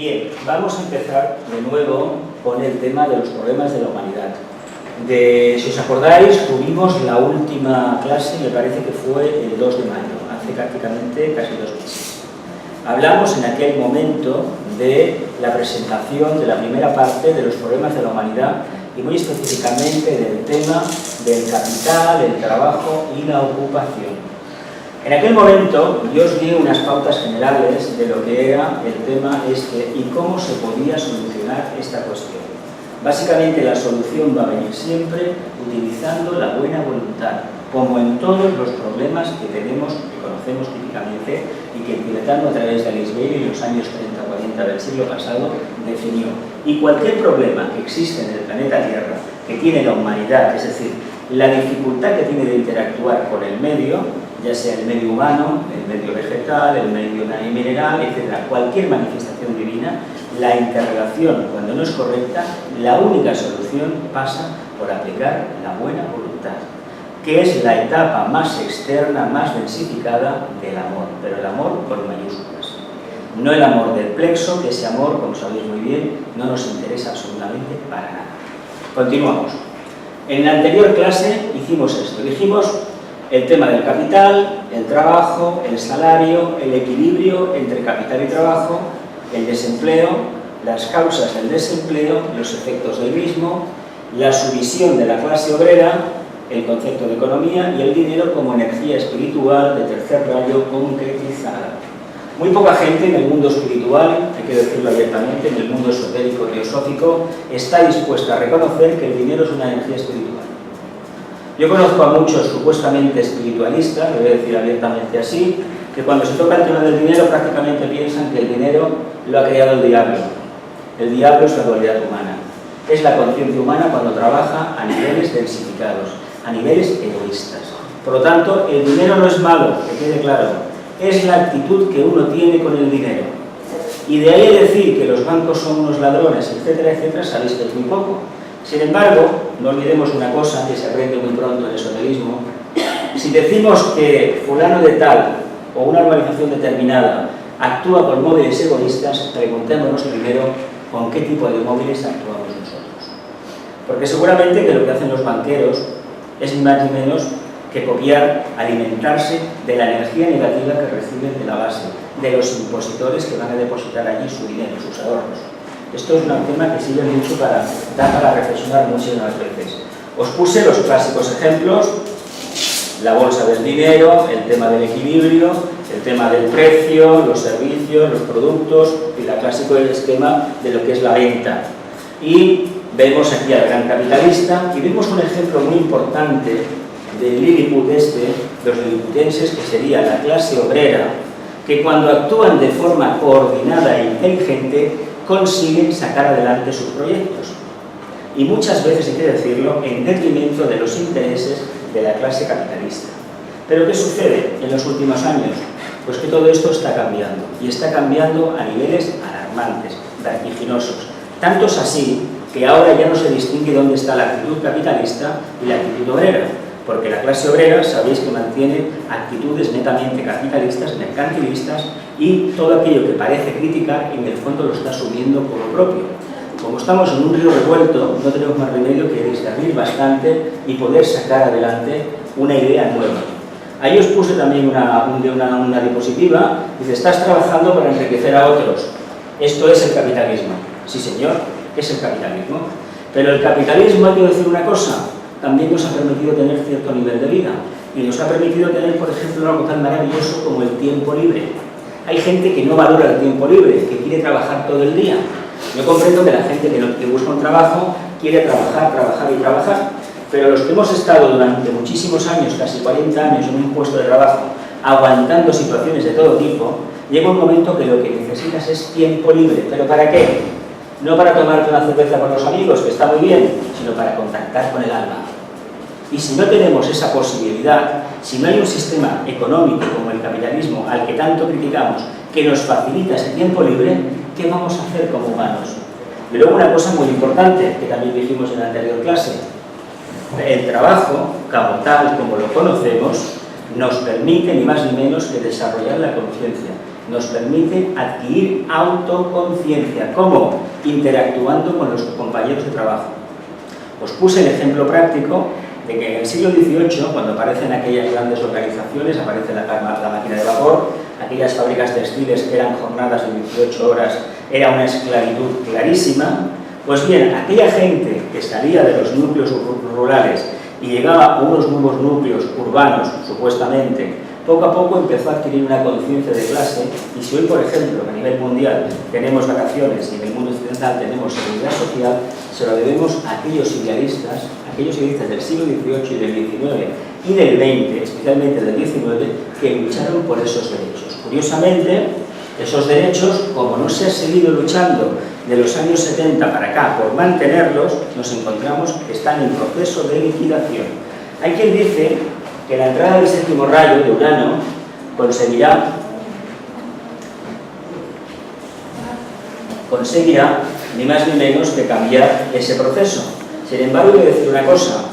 Bien, vamos a empezar de nuevo con el tema de los problemas de la humanidad. Si os acordáis, tuvimos la última clase, me parece que fue el 2 de mayo, hace prácticamente casi 2 meses. Hablamos en aquel momento de la presentación de la primera parte de los problemas de la humanidad y muy específicamente del tema del capital, el trabajo y la ocupación. En aquel momento yo os di unas pautas generales de lo que era el tema y cómo se podía solucionar esta cuestión. Básicamente la solución va a venir siempre utilizando la buena voluntad, como en todos los problemas que tenemos, que conocemos típicamente y que Tibetano a través de Alice Bailey en los años 30-40 del siglo pasado definió. Y cualquier problema que existe en el planeta Tierra, que tiene la humanidad, es decir, la dificultad que tiene de interactuar con el medio, ya sea el medio humano, el medio vegetal, el medio mineral, etc., cualquier manifestación divina, la interrelación, cuando no es correcta, la única solución pasa por aplicar la buena voluntad, que es la etapa más externa, más densificada del amor, pero el amor con mayúsculas. No el amor del plexo, que ese amor, como sabéis muy bien, no nos interesa absolutamente para nada. Continuamos. En la anterior clase hicimos esto, dijimos el tema del capital, el trabajo, el salario, el equilibrio entre capital y trabajo, el desempleo, las causas del desempleo, los efectos del mismo, la sumisión de la clase obrera, el concepto de economía y el dinero como energía espiritual de tercer rayo concretizada. Muy poca gente en el mundo espiritual, hay que decirlo abiertamente, en el mundo esotérico teosófico, está dispuesta a reconocer que el dinero es una energía espiritual. Yo conozco a muchos supuestamente espiritualistas, lo voy a decir abiertamente así, que cuando se toca el tema del dinero prácticamente piensan que el dinero lo ha creado el diablo. El diablo es la dualidad humana. Es la conciencia humana cuando trabaja a niveles densificados, a niveles egoístas. Por lo tanto, el dinero no es malo, que quede claro. Es la actitud que uno tiene con el dinero. Y de ahí a decir que los bancos son unos ladrones, etcétera, etcétera, sabéis que es muy poco. Sin embargo, no olvidemos una cosa que se aprende muy pronto en el esoterismo. Si decimos que fulano de tal o una organización determinada actúa con móviles egoístas, preguntémonos primero con qué tipo de móviles actuamos nosotros. Porque seguramente que lo que hacen los banqueros es ni más ni menos que copiar, alimentarse de la energía negativa que reciben de la base, de los impositores que van a depositar allí su dinero, sus ahorros. Esto es un tema que sirve mucho para reflexionar muchísimas veces. Os puse los clásicos ejemplos, la bolsa del dinero, el tema del equilibrio, el tema del precio, los servicios, los productos, y el clásico esquema de lo que es la venta. Y vemos aquí al gran capitalista y vemos un ejemplo muy importante del Lilliput los liliputenses, que sería la clase obrera, que cuando actúan de forma coordinada e inteligente consiguen sacar adelante sus proyectos. Y muchas veces, hay que decirlo, en detrimento de los intereses de la clase capitalista. Pero ¿qué sucede en los últimos años? Pues que todo esto está cambiando, y está cambiando a niveles alarmantes, vertiginosos. Tanto es así que ahora ya no se distingue dónde está la actitud capitalista y la actitud obrera, porque la clase obrera, sabéis que mantiene actitudes netamente capitalistas, mercantilistas, y todo aquello que parece criticar, en el fondo lo está asumiendo por lo propio. Como estamos en un río revuelto, no tenemos más remedio que discernir bastante y poder sacar adelante una idea nueva. Ahí os puse también una diapositiva, dice, estás trabajando para enriquecer a otros. Esto es el capitalismo. Sí, señor, es el capitalismo. Pero el capitalismo, hay que decir una cosa, también nos ha permitido tener cierto nivel de vida. Y nos ha permitido tener, por ejemplo, algo tan maravilloso como el tiempo libre. Hay gente que no valora el tiempo libre, que quiere trabajar todo el día. Yo comprendo que la gente que busca un trabajo quiere trabajar, trabajar y trabajar, pero los que hemos estado durante muchísimos años, casi 40 años, en un puesto de trabajo, aguantando situaciones de todo tipo, llega un momento que lo que necesitas es tiempo libre. ¿Pero para qué? No para tomarte una cerveza con los amigos, que está muy bien, sino para contactar con el alma. Y si no tenemos esa posibilidad, si no hay un sistema económico como el capitalismo, al que tanto criticamos, que nos facilita ese tiempo libre, ¿qué vamos a hacer como humanos? Y luego una cosa muy importante, que también dijimos en la anterior clase, el trabajo, como tal, como lo conocemos, nos permite ni más ni menos que desarrollar la conciencia. nos permite adquirir autoconciencia. ¿Cómo? Interactuando con los compañeros de trabajo. Os puse el ejemplo práctico de que en el siglo XVIII, cuando aparecen aquellas grandes organizaciones, aparece la máquina de vapor, aquellas fábricas textiles que eran jornadas de 18 horas, era una esclavitud clarísima. Pues bien, aquella gente que salía de los núcleos rurales y llegaba a unos nuevos núcleos urbanos, supuestamente, poco a poco empezó a adquirir una conciencia de clase, y si hoy, por ejemplo, a nivel mundial tenemos vacaciones y en el mundo occidental tenemos seguridad social, se lo debemos a aquellos idealistas del siglo XVIII y del XIX y del XX, especialmente del XIX, que lucharon por esos derechos. Curiosamente, esos derechos, como no se ha seguido luchando de los años 70 para acá por mantenerlos, nos encontramos que están en proceso de liquidación. Hay quien dice que la entrada del séptimo rayo de Urano conseguirá ni más ni menos que cambiar ese proceso. Sin embargo, voy a decir una cosa: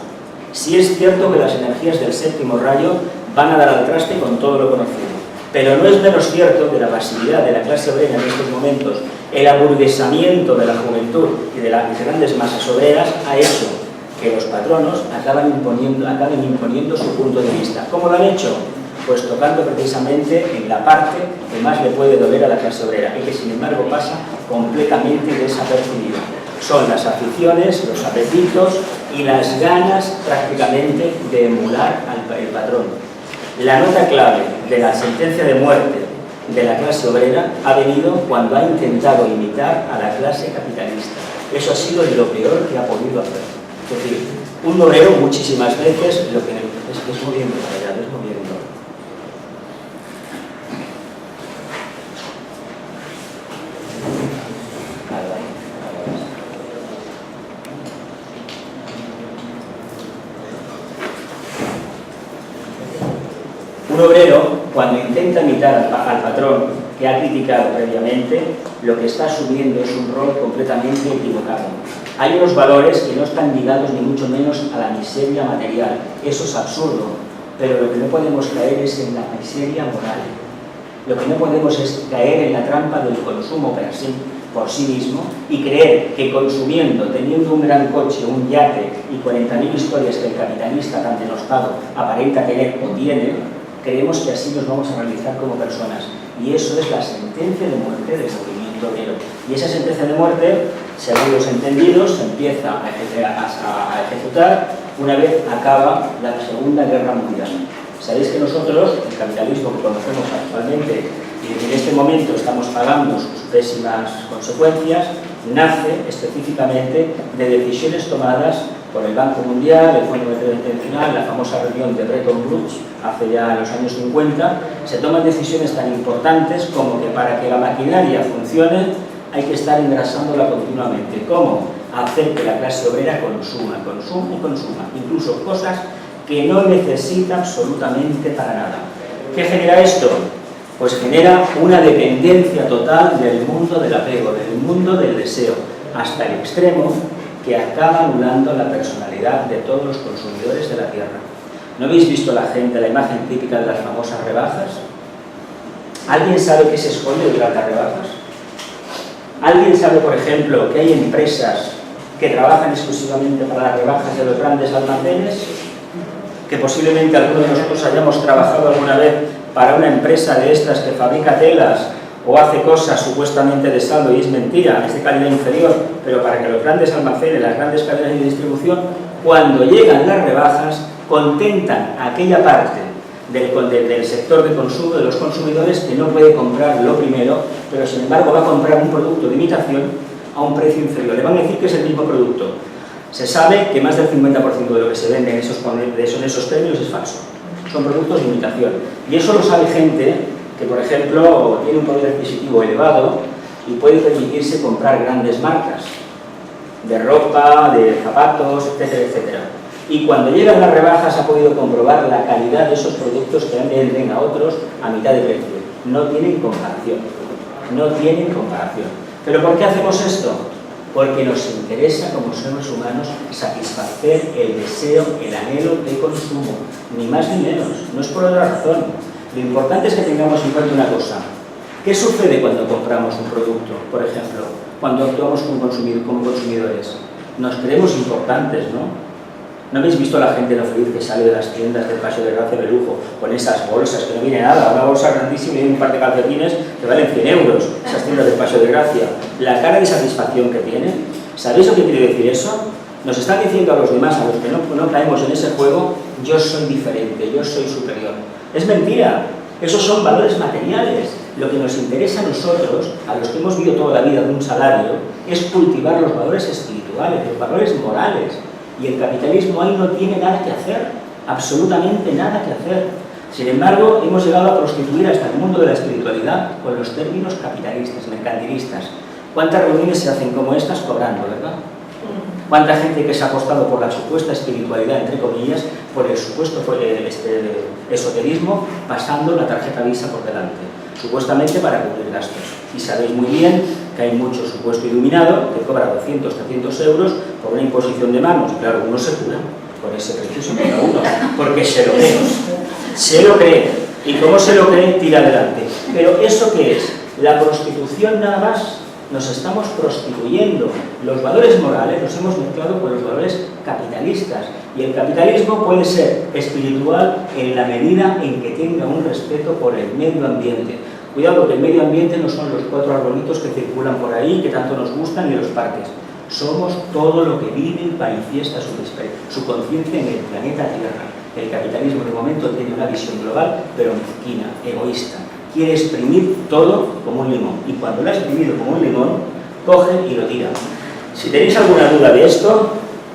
sí es cierto que las energías del séptimo rayo van a dar al traste con todo lo conocido, pero no es menos cierto que la pasividad de la clase obrera en estos momentos, el aburguesamiento de la juventud y de las grandes masas obreras, ha hecho que los patronos acaben imponiendo su punto de vista. ¿Cómo lo han hecho? Pues tocando precisamente en la parte que más le puede doler a la clase obrera y que sin embargo pasa completamente desapercibida. Son las aficiones, los apetitos y las ganas prácticamente de emular al patrón. La nota clave de la sentencia de muerte de la clase obrera ha venido cuando ha intentado imitar a la clase capitalista. Eso ha sido lo peor que ha podido hacer. Es decir, un obrero muchísimas veces lo que es moviendo para allá, es moviendo. Un obrero, cuando intenta imitar al patrón que ha criticado previamente, lo que está asumiendo es un rol completamente equivocado. Hay unos valores que no están ligados ni mucho menos a la miseria material. Eso es absurdo, pero lo que no podemos caer es en la miseria moral. Lo que no podemos es caer en la trampa del consumo por sí mismo y creer que consumiendo, teniendo un gran coche, un yate y 40.000 historias que el capitalista tan denostado aparenta tener o tiene, creemos que así nos vamos a realizar como personas. Y eso es la sentencia de muerte del movimiento obrero. Y esa sentencia de muerte, según los entendidos, se empieza a ejecutar una vez acaba la Segunda Guerra Mundial. Sabéis que nosotros, el capitalismo que conocemos actualmente y que en este momento estamos pagando sus pésimas consecuencias, nace específicamente de decisiones tomadas por el Banco Mundial, el Fondo Monetario Internacional, la famosa reunión de Bretton Woods, hace ya en los años 50, se toman decisiones tan importantes como que para que la maquinaria funcione hay que estar engrasándola continuamente. ¿Cómo? Hacer que la clase obrera consuma, incluso cosas que no necesita absolutamente para nada. ¿Qué genera esto? Pues genera una dependencia total del mundo del apego, del mundo del deseo, hasta el extremo que acaba anulando la personalidad de todos los consumidores de la tierra. ¿No habéis visto la imagen típica de las famosas rebajas? ¿Alguien sabe qué se esconde detrás de las rebajas? ¿Alguien sabe, por ejemplo, que hay empresas que trabajan exclusivamente para las rebajas de los grandes almacenes? Que posiblemente algunos de nosotros hayamos trabajado alguna vez para una empresa de estas que fabrica telas o hace cosas supuestamente de saldo y es mentira, es de calidad inferior, pero para que los grandes almacenes, las grandes cadenas de distribución, cuando llegan las rebajas, contentan a aquella parte del sector de consumo, de los consumidores, que no puede comprar lo primero, pero sin embargo va a comprar un producto de imitación a un precio inferior. Le van a decir que es el mismo producto. Se sabe que más del 50% de lo que se vende en esos premios es falso. Son productos de imitación. Y eso lo sabe gente que, por ejemplo, tiene un poder adquisitivo elevado y puede permitirse comprar grandes marcas de ropa, de zapatos, etcétera, etcétera. Y cuando llegan las rebajas ha podido comprobar la calidad de esos productos que venden a otros a mitad de precio. No tienen comparación. No tienen comparación. ¿Pero por qué hacemos esto? Porque nos interesa como seres humanos satisfacer el deseo, el anhelo de consumo, ni más ni menos, no es por otra razón. Lo importante es que tengamos en cuenta una cosa, ¿Qué sucede cuando compramos un producto, por ejemplo, cuando actuamos como consumidores? Nos creemos importantes, ¿no? ¿No habéis visto a la gente lo feliz que sale de las tiendas del Paseo de Gracia de lujo con esas bolsas que no viene nada? Una bolsa grandísima y un par de calcetines que valen 100 euros, esas tiendas del Paseo de Gracia. La cara de satisfacción que tienen. ¿Sabéis lo que quiere decir eso? Nos están diciendo a los demás, a los que no caemos en ese juego, yo soy diferente, yo soy superior. Es mentira. Esos son valores materiales. Lo que nos interesa a nosotros, a los que hemos vivido toda la vida de un salario, es cultivar los valores espirituales, los valores morales. Y el capitalismo ahí no tiene nada que hacer, absolutamente nada que hacer. Sin embargo, hemos llegado a prostituir hasta el mundo de la espiritualidad con los términos capitalistas, mercantilistas. ¿Cuántas reuniones se hacen como estas cobrando, verdad? ¿Cuánta gente que se ha apostado por la supuesta espiritualidad, entre comillas, por el supuesto esoterismo, pasando la tarjeta Visa por delante, supuestamente para cubrir gastos? Y sabéis muy bien que hay mucho supuesto iluminado que cobra 200, 300 euros por una imposición de manos. Claro, uno se cura por ese precio, se cura uno, porque se lo cree. Se lo cree. Y como se lo cree, tira adelante. Pero ¿eso qué es? La prostitución nada más. Nos estamos prostituyendo. Los valores morales los hemos mezclado con los valores capitalistas. Y el capitalismo puede ser espiritual en la medida en que tenga un respeto por el medio ambiente. Cuidado, que el medio ambiente no son los 4 arbolitos que circulan por ahí, que tanto nos gustan, ni los parques. Somos todo lo que vive y manifiesta su conciencia en el planeta Tierra. El capitalismo de momento tiene una visión global, pero mezquina, egoísta. Quiere exprimir todo como un limón. Y cuando lo ha exprimido como un limón, coge y lo tira. Si tenéis alguna duda de esto,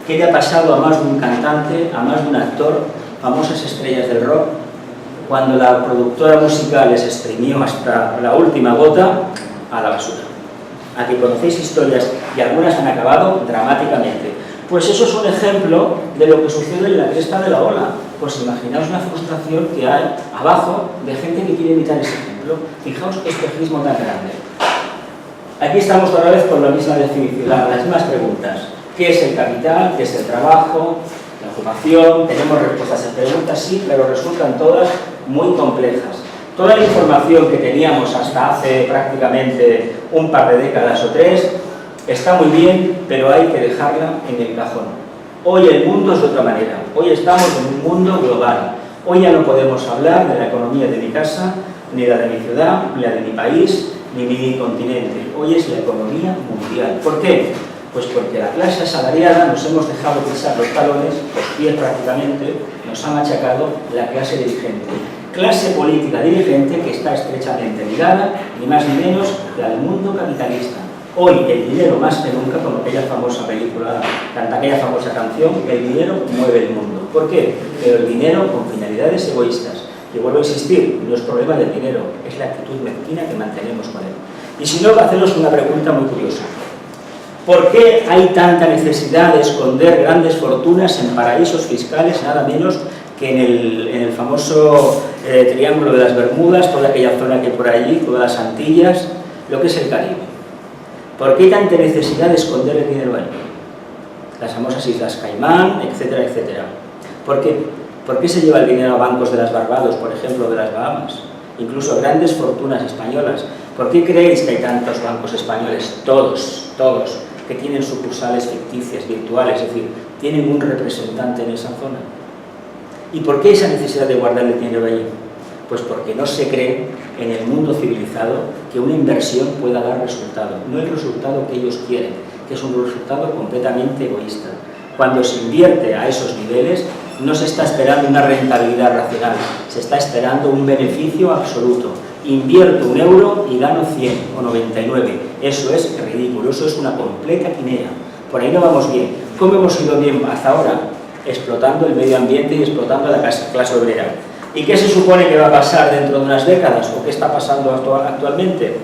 ¿qué le ha pasado a más de un cantante, a más de un actor, famosas estrellas del rock, cuando la productora musical les exprimió hasta la última gota a la basura? Aquí conocéis historias y algunas han acabado dramáticamente. Pues eso es un ejemplo de lo que sucede en la cresta de la ola. Pues imaginaos la frustración que hay abajo de gente que quiere evitar ese ejemplo. Fijaos qué espejismo tan grande. Aquí estamos otra vez con la misma definición, las mismas preguntas. ¿Qué es el capital? ¿Qué es el trabajo? La ocupación. Tenemos respuestas en preguntas, sí, pero resultan todas muy complejas. Toda la información que teníamos hasta hace prácticamente un par de décadas o 3 está muy bien, pero hay que dejarla en el cajón. Hoy el mundo es de otra manera. Hoy estamos en un mundo global. Hoy ya no podemos hablar de la economía de mi casa, ni la de mi ciudad, ni la de mi país, ni mi continente. Hoy es la economía mundial. ¿Por qué? Pues porque la clase asalariada nos hemos dejado pisar los talones, los pies prácticamente, nos ha machacado la clase dirigente. Clase política dirigente que está estrechamente ligada, ni más ni menos, que al mundo capitalista. Hoy el dinero más que nunca, como aquella famosa película, aquella famosa canción, el dinero mueve el mundo. ¿Por qué? Pero el dinero con finalidades egoístas. Y vuelvo a insistir, no es problema del dinero, es la actitud mezquina que mantenemos con él. Y si no, haceros una pregunta muy curiosa. ¿Por qué hay tanta necesidad de esconder grandes fortunas en paraísos fiscales, nada menos que en el famoso Triángulo de las Bermudas, toda aquella zona que hay por allí, todas las Antillas, lo que es el Caribe? ¿Por qué hay tanta necesidad de esconder el dinero ahí? Las famosas Islas Caimán, etcétera, etcétera. ¿Por qué? ¿Por qué se lleva el dinero a bancos de las Barbados, por ejemplo, de las Bahamas? Incluso grandes fortunas españolas. ¿Por qué creéis que hay tantos bancos españoles? Todos, que tienen sucursales ficticias, virtuales, es decir, tienen un representante en esa zona. ¿Y por qué esa necesidad de guardar el dinero allí? Pues porque no se cree en el mundo civilizado que una inversión pueda dar resultado. No el resultado que ellos quieren, que es un resultado completamente egoísta. Cuando se invierte a esos niveles, no se está esperando una rentabilidad racional, se está esperando un beneficio absoluto. Invierto 1 euro y gano 100 o 99. Eso es ridículo, eso es una completa quimera. Por ahí no vamos bien. ¿Cómo hemos ido bien hasta ahora? Explotando el medio ambiente y explotando a la clase obrera. ¿Y qué se supone que va a pasar dentro de unas décadas? ¿O qué está pasando actualmente?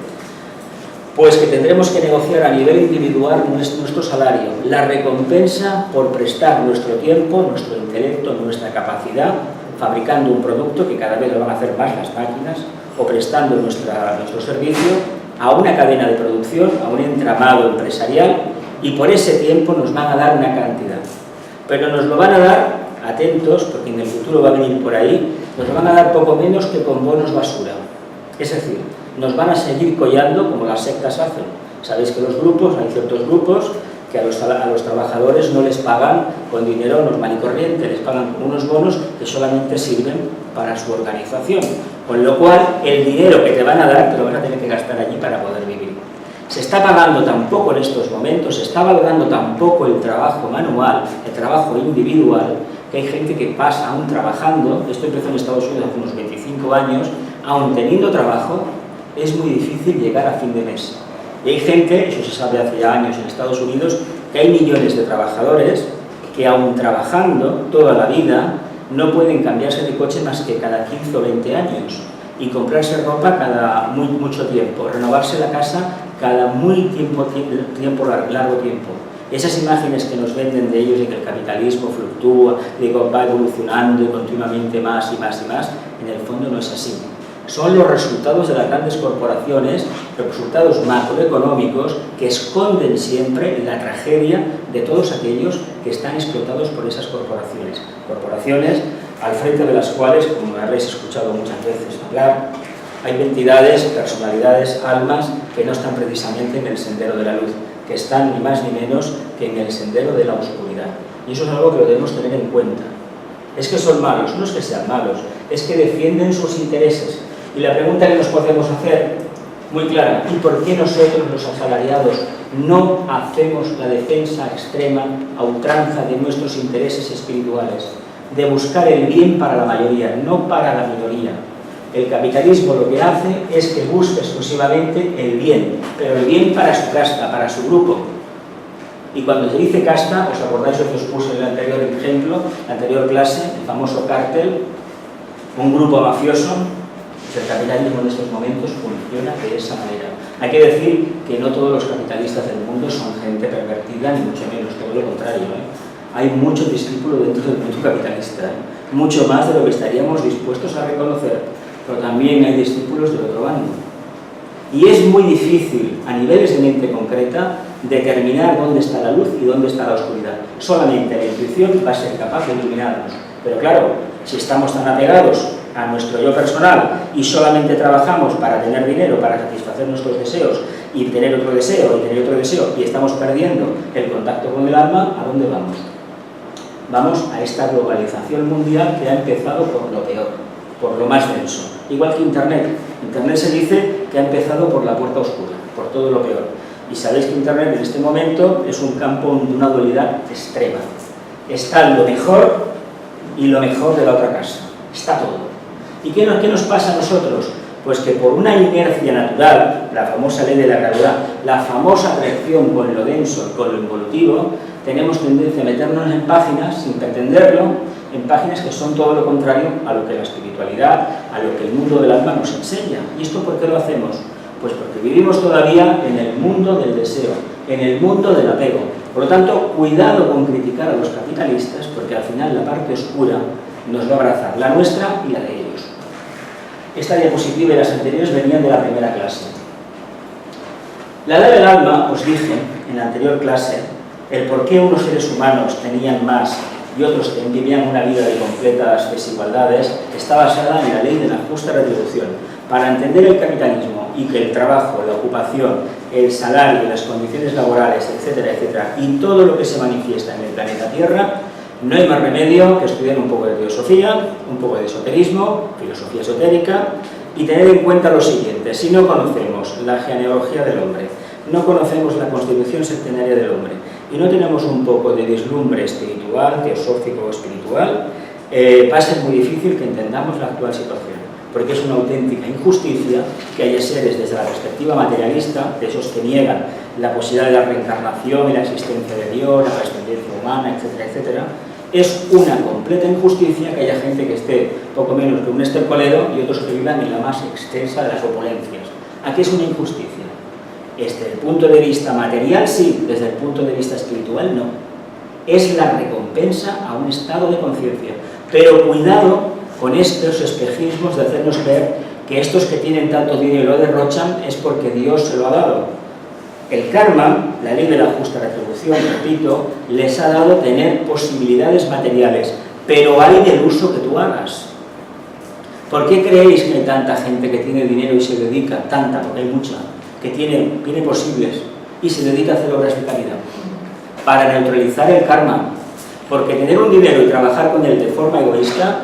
Pues que tendremos que negociar a nivel individual nuestro salario, la recompensa por prestar nuestro tiempo, nuestro intelecto, nuestra capacidad, fabricando un producto que cada vez lo van a hacer más las máquinas, o prestando nuestro servicio a una cadena de producción, a un entramado empresarial, y por ese tiempo nos van a dar una cantidad. Pero nos lo van a dar, atentos, porque en el futuro va a venir por ahí, nos lo van a dar poco menos que con bonos basura. Es decir, nos van a seguir collando como las sectas hacen. Sabéis que hay ciertos grupos que a los trabajadores no les pagan con dinero normal y corriente, les pagan con unos bonos que solamente sirven para su organización, con lo cual el dinero que te van a dar te lo vas a tener que gastar allí para poder vivir. Se está pagando tan poco en estos momentos, se está valorando tan poco el trabajo manual, el trabajo individual, que hay gente que pasa aún trabajando. Esto empezó en Estados Unidos hace unos 25 años, aún teniendo trabajo, es muy difícil llegar a fin de mes. Y hay gente, eso se sabe hace ya años en Estados Unidos, que hay millones de trabajadores que aún trabajando toda la vida no pueden cambiarse de coche más que cada 15 o 20 años y comprarse ropa cada mucho tiempo, renovarse la casa cada largo tiempo. Esas imágenes que nos venden de ellos de que el capitalismo fluctúa, de que va evolucionando y continuamente más y más y más, en el fondo no es así. Son los resultados de las grandes corporaciones, los resultados macroeconómicos que esconden siempre la tragedia de todos aquellos que están explotados por esas corporaciones. Corporaciones al frente de las cuales, como me habréis escuchado muchas veces hablar, hay entidades, personalidades, almas que no están precisamente en el sendero de la luz, que están ni más ni menos que en el sendero de la oscuridad. Y eso es algo que lo debemos tener en cuenta. Es que son malos, no es que sean malos, es que defienden sus intereses. Y la pregunta que nos podemos hacer, muy clara, ¿y por qué nosotros los asalariados no hacemos la defensa extrema a ultranza de nuestros intereses espirituales? De buscar el bien para la mayoría, no para la minoría. El capitalismo lo que hace es que busque exclusivamente el bien, pero el bien para su casta, para su grupo. Y cuando se dice casta, ¿os acordáis lo que os puse en el anterior ejemplo, la anterior clase, el famoso cártel, un grupo mafioso? Pues el capitalismo en estos momentos funciona de esa manera. Hay que decir que no todos los capitalistas del mundo son gente pervertida, ni mucho menos, todo lo contrario, Hay muchos discípulos dentro del mundo capitalista, mucho más de lo que estaríamos dispuestos a reconocer, pero también hay discípulos del otro bando. Y es muy difícil, a niveles de mente concreta, determinar dónde está la luz y dónde está la oscuridad. Solamente la intuición va a ser capaz de iluminarnos. Pero claro, si estamos tan apegados a nuestro yo personal y solamente trabajamos para tener dinero, para satisfacer nuestros deseos y tener otro deseo y tener otro deseo y estamos perdiendo el contacto con el alma, ¿a dónde vamos? Vamos a esta globalización mundial que ha empezado por lo peor, por lo más denso. Igual que Internet. Internet se dice que ha empezado por la puerta oscura, por todo lo peor. Y sabéis que Internet en este momento es un campo de una dualidad extrema. Está lo mejor y lo mejor de la otra casa. Está todo. ¿Y qué nos pasa a nosotros? Pues que por una inercia natural, la famosa ley de la gravedad, la famosa atracción con lo denso y con lo involutivo, tenemos tendencia a meternos en páginas, sin pretenderlo, en páginas que son todo lo contrario a lo que la espiritualidad, a lo que el mundo del alma nos enseña. ¿Y esto por qué lo hacemos? Pues porque vivimos todavía en el mundo del deseo, en el mundo del apego. Por lo tanto, cuidado con criticar a los capitalistas, porque al final la parte oscura nos va a abrazar, la nuestra y la de ellos. Esta diapositiva y las anteriores venían de la primera clase. La edad del alma, os dije en la anterior clase, el por qué unos seres humanos tenían más y otros vivían una vida de completas desigualdades, está basada en la ley de la justa retribución. Para entender el capitalismo y que el trabajo, la ocupación, el salario, las condiciones laborales, etcétera, etcétera, y todo lo que se manifiesta en el planeta Tierra, no hay más remedio que estudiar un poco de teosofía, un poco de esoterismo, filosofía esotérica, y tener en cuenta lo siguiente: si no conocemos la genealogía del hombre, no conocemos la constitución septenaria del hombre, y no tenemos un poco de vislumbre espiritual, teosófico o espiritual, va a ser muy difícil que entendamos la actual situación, porque es una auténtica injusticia que haya seres desde la perspectiva materialista, de esos que niegan la posibilidad de la reencarnación y la existencia de Dios, la trascendencia humana, etcétera, etcétera. Es una completa injusticia que haya gente que esté poco menos que un estercolero y otros que vivan en la más extensa de las opulencias. Aquí es una injusticia. Desde el punto de vista material, sí; desde el punto de vista espiritual, no. Es la recompensa a un estado de conciencia. Pero cuidado con estos espejismos de hacernos ver que estos que tienen tanto dinero y lo derrochan es porque Dios se lo ha dado. El karma, la ley de la justa retribución, repito, les ha dado tener posibilidades materiales, pero hay del uso que tú hagas. ¿Por qué creéis que hay tanta gente que tiene dinero y se dedica, tanta, porque hay mucha, que tiene posibles y se dedica a hacer obras de caridad? Para neutralizar el karma. Porque tener un dinero y trabajar con él de forma egoísta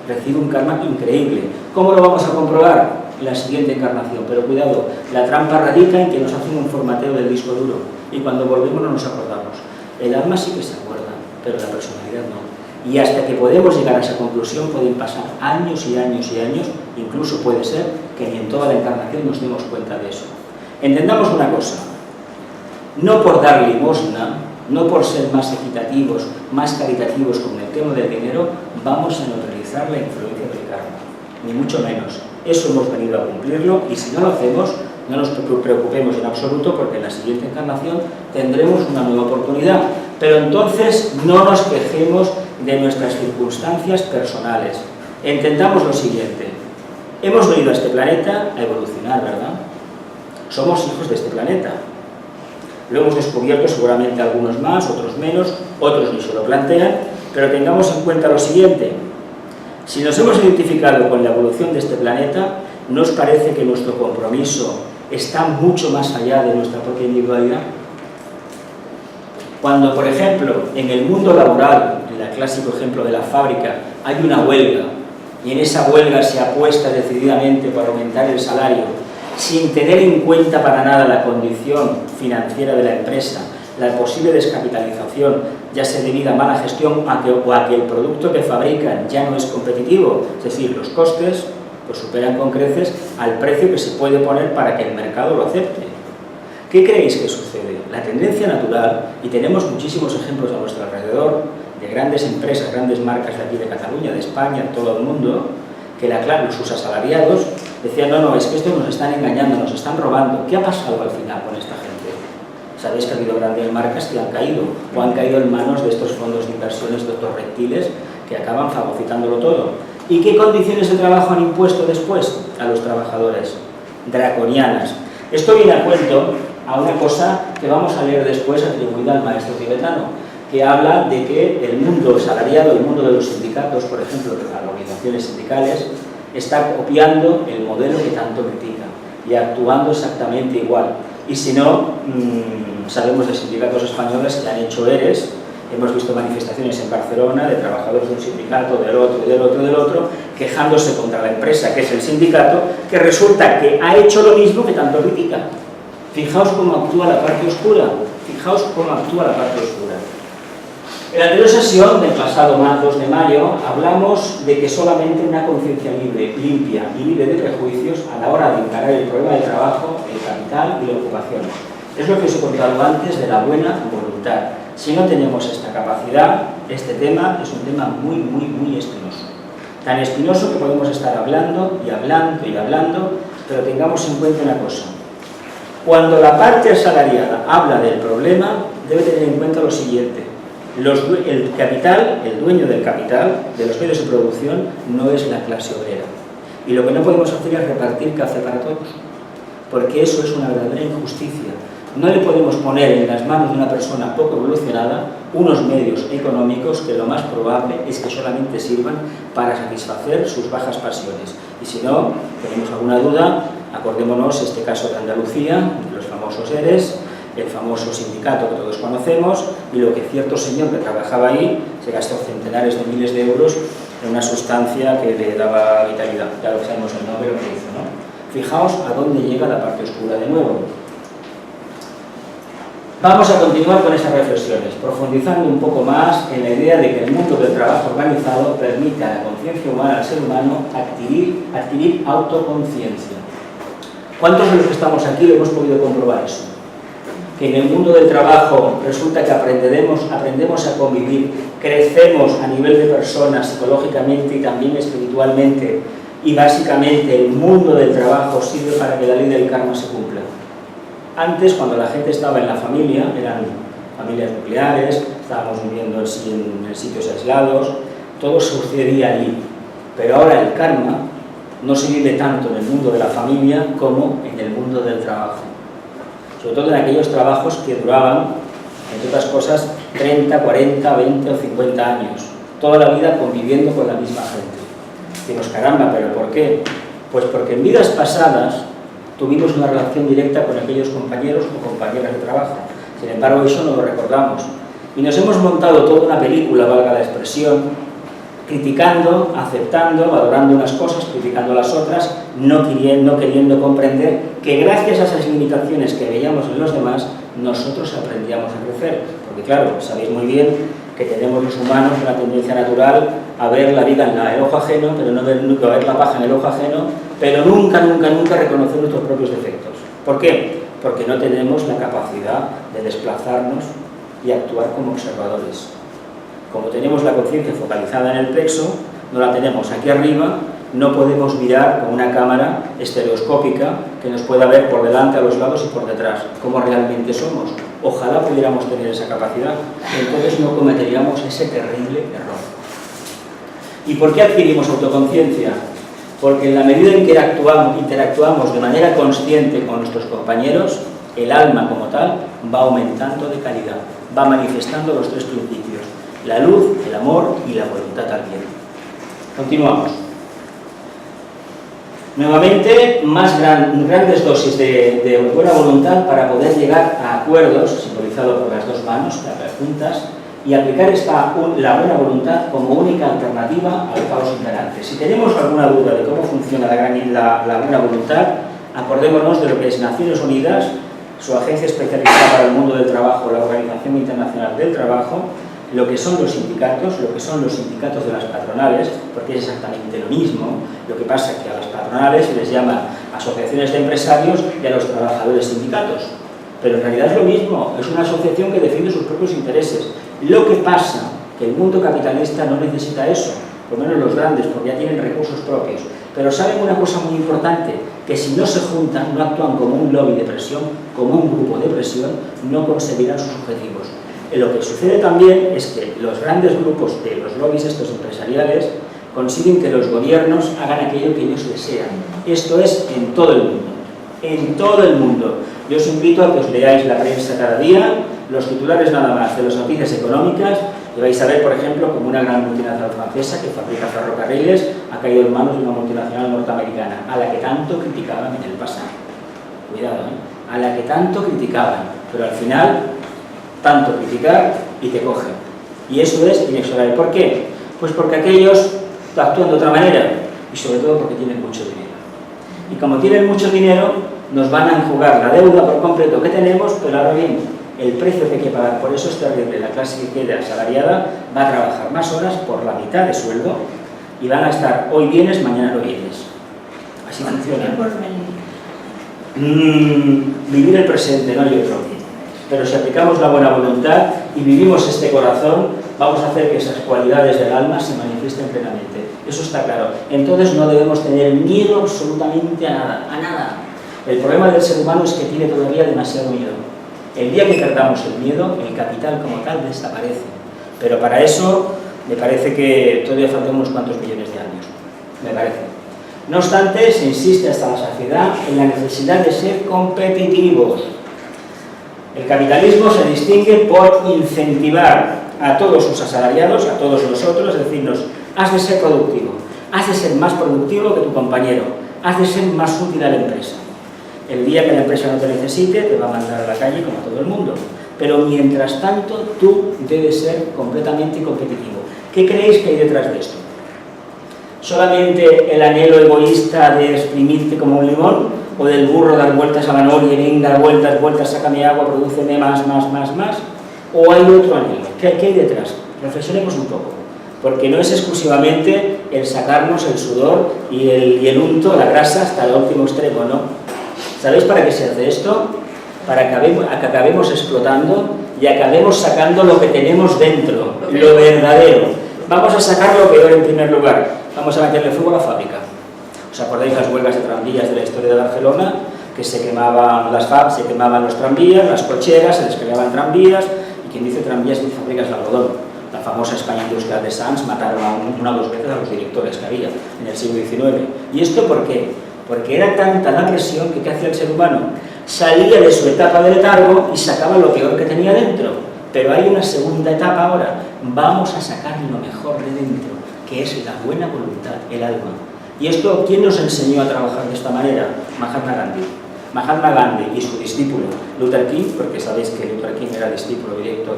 recibe un karma increíble. ¿Cómo lo vamos a comprobar? En la siguiente encarnación. Pero cuidado, la trampa radica en que nos hacen un formateo del disco duro y cuando volvemos no nos acordamos. El alma sí que se acuerda, pero la personalidad no. Y hasta que podemos llegar a esa conclusión pueden pasar años y años y años, incluso puede ser que ni en toda la encarnación nos demos cuenta de eso. Entendamos una cosa, no por dar limosna, no por ser más equitativos, más caritativos con el tema del dinero, vamos a neutralizar la influencia del karma, ni mucho menos. Eso hemos venido a cumplirlo y si no lo hacemos, no nos preocupemos en absoluto porque en la siguiente encarnación tendremos una nueva oportunidad. Pero entonces no nos quejemos de nuestras circunstancias personales. Entendamos lo siguiente. Hemos venido a este planeta a evolucionar, ¿verdad? Somos hijos de este planeta. Lo hemos descubierto seguramente algunos más, otros menos, otros ni se lo plantean, pero tengamos en cuenta lo siguiente. Si nos hemos identificado con la evolución de este planeta, ¿no os parece que nuestro compromiso está mucho más allá de nuestra propia individualidad? Cuando, por ejemplo, en el mundo laboral, en el clásico ejemplo de la fábrica, hay una huelga y en esa huelga se apuesta decididamente por aumentar el salario, sin tener en cuenta para nada la condición financiera de la empresa, la posible descapitalización, ya sea debido a mala gestión o a que el producto que fabrican ya no es competitivo, es decir, los costes pues superan con creces al precio que se puede poner para que el mercado lo acepte. ¿Qué creéis que sucede? La tendencia natural, y tenemos muchísimos ejemplos a nuestro alrededor, de grandes empresas, grandes marcas de aquí de Cataluña, de España, de todo el mundo, que sus asalariados decían, no, es que estos nos están engañando, nos están robando. ¿Qué ha pasado al final con esta gente? Sabéis que ha habido grandes marcas que han caído, o han caído en manos de estos fondos de inversiones de estos reptiles que acaban fagocitándolo todo. ¿Y qué condiciones de trabajo han impuesto después a los trabajadores? Draconianas. Esto viene a cuento a una cosa que vamos a leer después atribuida al maestro tibetano, que habla de que el mundo salariado, el mundo de los sindicatos, por ejemplo, de las organizaciones sindicales, está copiando el modelo que tanto critica y actuando exactamente igual. Y si no, sabemos de sindicatos españoles que han hecho ERES. Hemos visto manifestaciones en Barcelona de trabajadores de un sindicato, del otro, y del otro, y del otro, quejándose contra la empresa, que es el sindicato, que resulta que ha hecho lo mismo que tanto critica. Fijaos cómo actúa la parte oscura. Fijaos cómo actúa la parte oscura. En la anterior sesión del pasado 2 de mayo hablamos de que solamente una conciencia libre, limpia y libre de prejuicios a la hora de encarar el problema del trabajo, el capital y la ocupación. Es lo que os he contado antes de la buena voluntad. Si no tenemos esta capacidad, este tema es un tema muy, muy, muy espinoso. Tan espinoso que podemos estar hablando y hablando y hablando, pero tengamos en cuenta una cosa. Cuando la parte asalariada habla del problema, debe tener en cuenta lo siguiente. El capital, el dueño del capital, de los medios de producción, no es la clase obrera. Y lo que no podemos hacer es repartir café para todos, porque eso es una verdadera injusticia. No le podemos poner en las manos de una persona poco evolucionada unos medios económicos que lo más probable es que solamente sirvan para satisfacer sus bajas pasiones. Y si no, tenemos alguna duda, acordémonos este caso de Andalucía, de los famosos ERES, el famoso sindicato que todos conocemos, y lo que cierto señor que trabajaba ahí se gastó centenares de miles de euros en una sustancia que le daba vitalidad. Ya lo sabemos el nombre, lo que hizo, ¿no? Fijaos a dónde llega la parte oscura de nuevo. Vamos a continuar con esas reflexiones, profundizando un poco más en la idea de que el mundo del trabajo organizado permite a la conciencia humana, al ser humano, adquirir autoconciencia. ¿Cuántos de los que estamos aquí lo hemos podido comprobar eso? Que en el mundo del trabajo resulta que aprendemos a convivir, crecemos a nivel de persona, psicológicamente y también espiritualmente, y básicamente el mundo del trabajo sirve para que la ley del karma se cumpla. Antes, cuando la gente estaba en la familia, eran familias nucleares, estábamos viviendo en sitios aislados, todo sucedía allí. Pero ahora el karma no se vive tanto en el mundo de la familia como en el mundo del trabajo. Sobre todo en aquellos trabajos que duraban, entre otras cosas, 30, 40, 20 o 50 años. Toda la vida conviviendo con la misma gente. Decimos, caramba, ¿pero por qué? Pues porque en vidas pasadas tuvimos una relación directa con aquellos compañeros o compañeras de trabajo. Sin embargo, eso no lo recordamos. Y nos hemos montado toda una película, valga la expresión, criticando, aceptando, valorando unas cosas, criticando las otras, no queriendo comprender que gracias a esas limitaciones que veíamos en los demás, nosotros aprendíamos a crecer. Porque claro, sabéis muy bien que tenemos los humanos una tendencia natural a ver la vida en el ojo ajeno, pero no ver la paja en el ojo ajeno, pero nunca reconocer nuestros propios defectos. ¿Por qué? Porque no tenemos la capacidad de desplazarnos y actuar como observadores. Como tenemos la conciencia focalizada en el plexo, no la tenemos aquí arriba, no podemos mirar con una cámara estereoscópica que nos pueda ver por delante, a los lados y por detrás, cómo realmente somos. Ojalá pudiéramos tener esa capacidad, entonces no cometeríamos ese terrible error. ¿Y por qué adquirimos autoconciencia? Porque en la medida en que interactuamos de manera consciente con nuestros compañeros, el alma como tal va aumentando de calidad, va manifestando los tres principios: la luz, el amor y la voluntad también. Continuamos. Nuevamente, grandes dosis de buena voluntad para poder llegar a acuerdos, simbolizado por las dos manos, las juntas, y aplicar la buena voluntad como única alternativa al caos imperante. Si tenemos alguna duda de cómo funciona la buena voluntad, acordémonos de lo que es Naciones Unidas, su agencia especializada para el mundo del trabajo, la Organización Internacional del Trabajo, lo que son los sindicatos de las patronales, porque es exactamente lo mismo. Lo que pasa es que a las patronales se les llama asociaciones de empresarios y a los trabajadores sindicatos. Pero en realidad es lo mismo, es una asociación que defiende sus propios intereses. Lo que pasa que el mundo capitalista no necesita eso, por lo menos los grandes, porque ya tienen recursos propios. Pero saben una cosa muy importante, que si no se juntan, no actúan como un lobby de presión, como un grupo de presión, no conseguirán sus objetivos. Lo que sucede también es que los grandes grupos de los lobbies estos empresariales consiguen que los gobiernos hagan aquello que ellos desean. Esto es en todo el mundo. En todo el mundo. Yo os invito a que os leáis la prensa cada día, los titulares nada más de las noticias económicas, y vais a ver, por ejemplo, como una gran multinacional francesa que fabrica ferrocarriles ha caído en manos de una multinacional norteamericana, a la que tanto criticaban en el pasado. Cuidado, ¿eh? A la que tanto criticaban, pero al final tanto criticar y te cogen. Y eso es inexorable. ¿Por qué? Pues porque aquellos actúan de otra manera y sobre todo porque tienen mucho dinero. Y como tienen mucho dinero, nos van a enjugar la deuda por completo que tenemos, pero ahora bien, el precio que hay que pagar, por eso es terrible. La clase que queda asalariada va a trabajar más horas por la mitad de sueldo y van a estar hoy vienes, mañana no vienes. Así funciona. Vivir el presente, no hay otro. Pero si aplicamos la buena voluntad y vivimos este corazón, vamos a hacer que esas cualidades del alma se manifiesten plenamente. Eso está claro. Entonces no debemos tener miedo absolutamente a nada, a nada. El problema del ser humano es que tiene todavía demasiado miedo. El día que perdamos el miedo, el capital como tal desaparece. Pero para eso me parece que todavía faltan unos cuantos millones de años. Me parece. No obstante, se insiste hasta la saciedad en la necesidad de ser competitivos. El capitalismo se distingue por incentivar a todos sus asalariados, a todos nosotros, es decirnos, has de ser productivo, has de ser más productivo que tu compañero, has de ser más útil a la empresa. El día que la empresa no te necesite, te va a mandar a la calle como a todo el mundo. Pero mientras tanto, tú debes ser completamente competitivo. ¿Qué creéis que hay detrás de esto? ¿Solamente el anhelo egoísta de exprimirte como un limón? ¿O del burro dar vueltas a la noria y venga, vueltas, sácame agua, prodúceme más? ¿O hay otro anhelo? ¿Qué hay detrás? Reflexionemos un poco. Porque no es exclusivamente el sacarnos el sudor y el unto, la grasa, hasta el último extremo, ¿no? ¿Sabéis para qué se hace esto? Para que acabemos explotando y acabemos sacando lo que tenemos dentro, lo verdadero. Vamos a sacar lo peor en primer lugar. Vamos a meterle fuego a la fábrica. ¿Os acordáis las huelgas de tranvías de la historia de Barcelona? Que se quemaban las FAB, se quemaban los tranvías, las cocheras, se les quemaban tranvías, y quien dice tranvías dice fábricas de algodón. La famosa España Industrial de Sants mataron una o dos veces a los directores que había en el siglo XIX. ¿Y esto por qué? Porque era tanta la presión que ¿qué hacía el ser humano? Salía de su etapa de letargo y sacaba lo peor que tenía dentro. Pero hay una segunda etapa ahora, vamos a sacar lo mejor de dentro, que es la buena voluntad, el alma. ¿Y esto quién nos enseñó a trabajar de esta manera? Mahatma Gandhi. Mahatma Gandhi y su discípulo Luther King, porque sabéis que Luther King era discípulo directo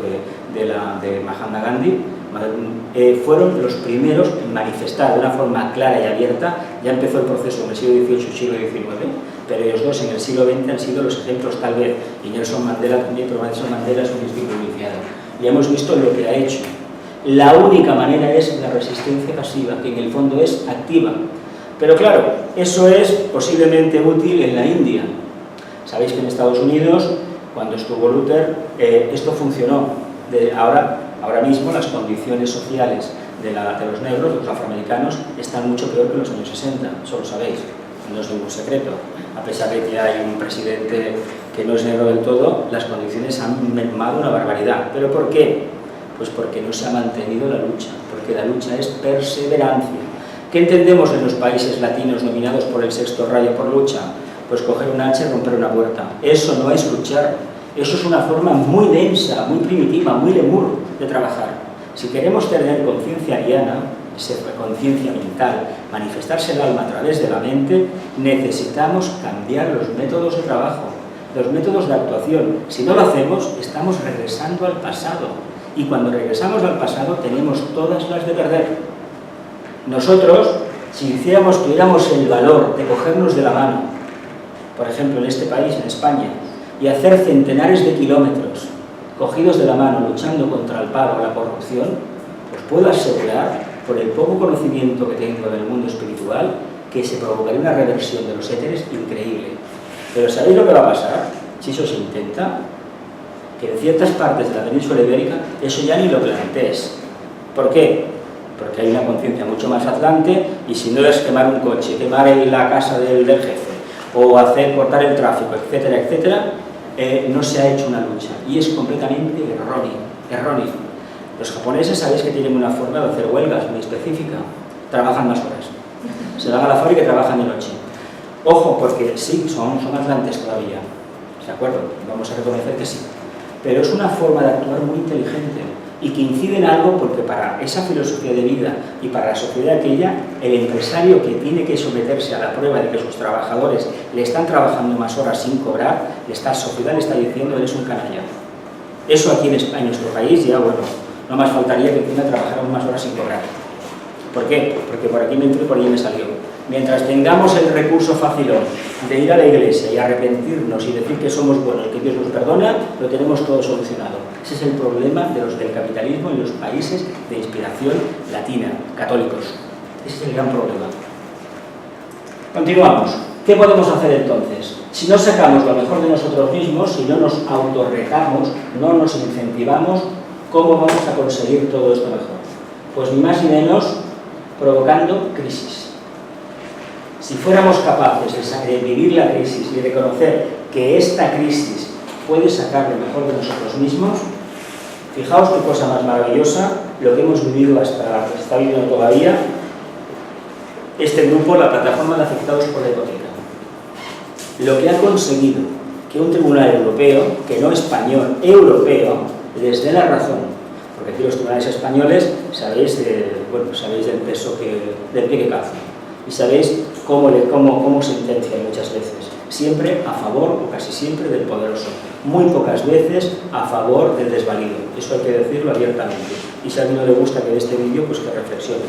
de Mahatma Gandhi, fueron los primeros en manifestar de una forma clara y abierta. Ya empezó el proceso en el siglo XVIII y siglo XIX, pero ellos dos en el siglo XX han sido los ejemplos, tal vez, y Nelson Mandela también, pero Nelson Mandela es un discípulo iniciado. Y hemos visto lo que ha hecho. La única manera es la resistencia pasiva, que en el fondo es activa. Pero claro, eso es posiblemente útil en la India. Sabéis que en Estados Unidos, cuando estuvo Luther, esto funcionó. Ahora mismo las condiciones sociales de los negros, de los afroamericanos, están mucho peor que en los años 60, eso lo sabéis, no es ningún secreto. A pesar de que hay un presidente que no es negro del todo, las condiciones han mermado una barbaridad. ¿Pero por qué? Pues porque no se ha mantenido la lucha, porque la lucha es perseverancia. ¿Qué entendemos en los países latinos dominados por el sexto rayo por lucha? Pues coger un hacha y romper una puerta. Eso no es luchar, eso es una forma muy densa, muy primitiva, muy lemur de trabajar. Si queremos tener conciencia ariana, conciencia mental, manifestarse el alma a través de la mente, necesitamos cambiar los métodos de trabajo, los métodos de actuación. Si no lo hacemos, estamos regresando al pasado. Y cuando regresamos al pasado, tenemos todas las de perder. Nosotros, si tuviéramos el valor de cogernos de la mano, por ejemplo en este país, en España, y hacer centenares de kilómetros cogidos de la mano luchando contra el paro o la corrupción, os puedo asegurar, por el poco conocimiento que tengo del mundo espiritual, que se provocaría una reversión de los éteres increíble. Pero ¿sabéis lo que va a pasar si eso se intenta? Que en ciertas partes de la península ibérica eso ya ni lo plantees. ¿Por qué? Porque hay una conciencia mucho más atlante, y si no es quemar un coche, quemar la casa del jefe, o cortar el tráfico, etcétera, etcétera, no se ha hecho una lucha. Y es completamente erróneo. Los japoneses sabéis que tienen una forma de hacer huelgas muy específica. Trabajan más horas. Se van a la fábrica y trabajan de noche. Ojo, porque sí, son atlantes todavía. ¿De acuerdo? Vamos a reconocer que sí. Pero es una forma de actuar muy inteligente y que incide en algo, porque para esa filosofía de vida y para la sociedad aquella, el empresario que tiene que someterse a la prueba de que sus trabajadores le están trabajando más horas sin cobrar, la sociedad le está diciendo: eres un canalla. Eso aquí en nuestro país ya, bueno, no más faltaría que encima trabajáramos más horas sin cobrar. ¿Por qué? Porque por aquí me entró y por allí me salió. Mientras tengamos el recurso facilón de ir a la iglesia y arrepentirnos y decir que somos buenos, que Dios nos perdona, lo tenemos todo solucionado. Ese es el problema del capitalismo en los países de inspiración latina, católicos. Ese es el gran problema. Continuamos. ¿Qué podemos hacer entonces? Si no sacamos lo mejor de nosotros mismos, si no nos autorretamos, no nos incentivamos, ¿cómo vamos a conseguir todo esto mejor? Pues ni más ni menos provocando crisis. Si fuéramos capaces de vivir la crisis y de reconocer que esta crisis puede sacar lo mejor de nosotros mismos, fijaos qué cosa más maravillosa, lo que hemos vivido está viviendo todavía este grupo, la plataforma de afectados por la hipoteca. Lo que ha conseguido que un tribunal europeo, que no español, europeo, les dé la razón. Porque aquí los tribunales españoles sabéis del peso del pie que calza. Y sabéis cómo sentencian muchas veces. Siempre a favor, o casi siempre, del poderoso. Muy pocas veces a favor del desvalido. Eso hay que decirlo abiertamente. Y si a alguien no le gusta que vea este vídeo, pues que reflexione.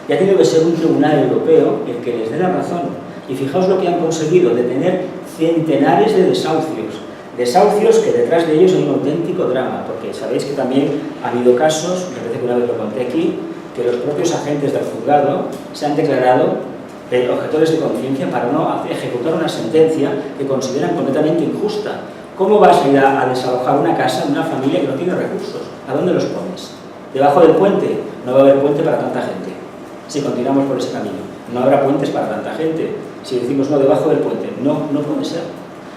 Y ha tenido que ser un tribunal europeo el que les dé la razón. Y fijaos lo que han conseguido, de tener centenares de desahucios. Desahucios que detrás de ellos hay un auténtico drama, porque sabéis que también ha habido casos, me parece que una vez lo conté aquí, que los propios agentes del juzgado se han declarado objetores de conciencia para no ejecutar una sentencia que consideran completamente injusta. ¿Cómo vas a ir a desalojar una casa de una familia que no tiene recursos? ¿A dónde los pones? ¿Debajo del puente? No va a haber puente para tanta gente. Si continuamos por ese camino, no habrá puentes para tanta gente. Si decimos no, debajo del puente, no puede ser.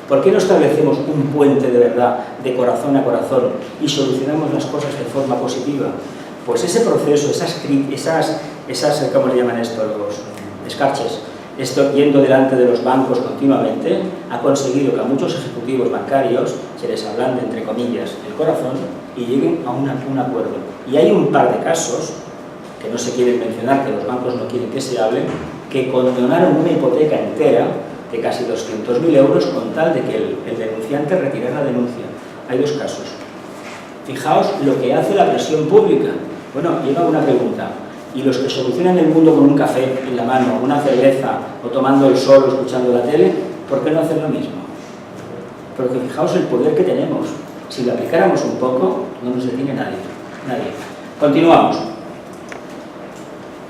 ¿Por qué no establecemos un puente de verdad, de corazón a corazón, y solucionamos las cosas de forma positiva? Pues ese proceso, esas ¿cómo le llaman esto? Los escarches, esto yendo delante de los bancos continuamente, ha conseguido que a muchos ejecutivos bancarios se les ablande, entre comillas, el corazón y lleguen a un acuerdo. Y hay un par de casos, que no se quieren mencionar, que los bancos no quieren que se hablen, que condonaron una hipoteca entera de casi 200.000 euros con tal de que el denunciante retirara la denuncia. Hay dos casos. Fijaos lo que hace la presión pública. Bueno, yo hago una pregunta. ¿Y los que solucionan el mundo con un café en la mano, una cerveza, o tomando el sol o escuchando la tele, por qué no hacen lo mismo? Porque fijaos el poder que tenemos. Si lo aplicáramos un poco, no nos detiene nadie. Continuamos.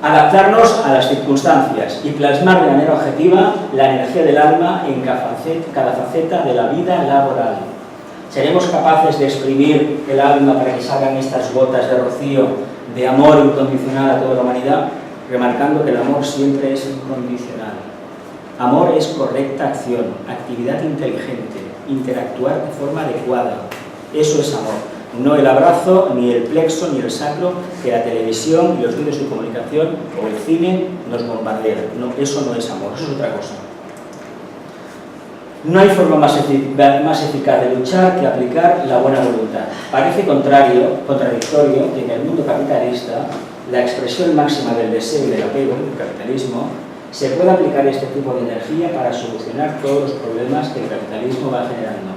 Adaptarnos a las circunstancias y plasmar de manera objetiva la energía del alma en cada faceta de la vida laboral. ¿Seremos capaces de exprimir el alma para que salgan estas gotas de rocío de amor incondicional a toda la humanidad? Remarcando que el amor siempre es incondicional. Amor es correcta acción, actividad inteligente, interactuar de forma adecuada. Eso es amor. No el abrazo, ni el plexo, ni el sacro que la televisión y los medios de comunicación o el cine nos bombardean. No, eso no es amor, eso es otra cosa. No hay forma más eficaz de luchar que aplicar la buena voluntad. Parece contradictorio que en el mundo capitalista la expresión máxima del deseo y del apego, el capitalismo, se pueda aplicar este tipo de energía para solucionar todos los problemas que el capitalismo va generando.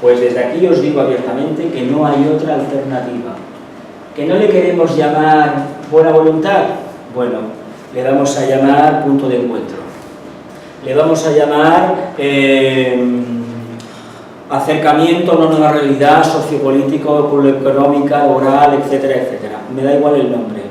Pues desde aquí os digo abiertamente que no hay otra alternativa. ¿Que no le queremos llamar buena voluntad? Bueno, le vamos a llamar punto de encuentro. Le vamos a llamar acercamiento a una nueva realidad sociopolítico, económica, oral, etcétera, etcétera. Me da igual el nombre.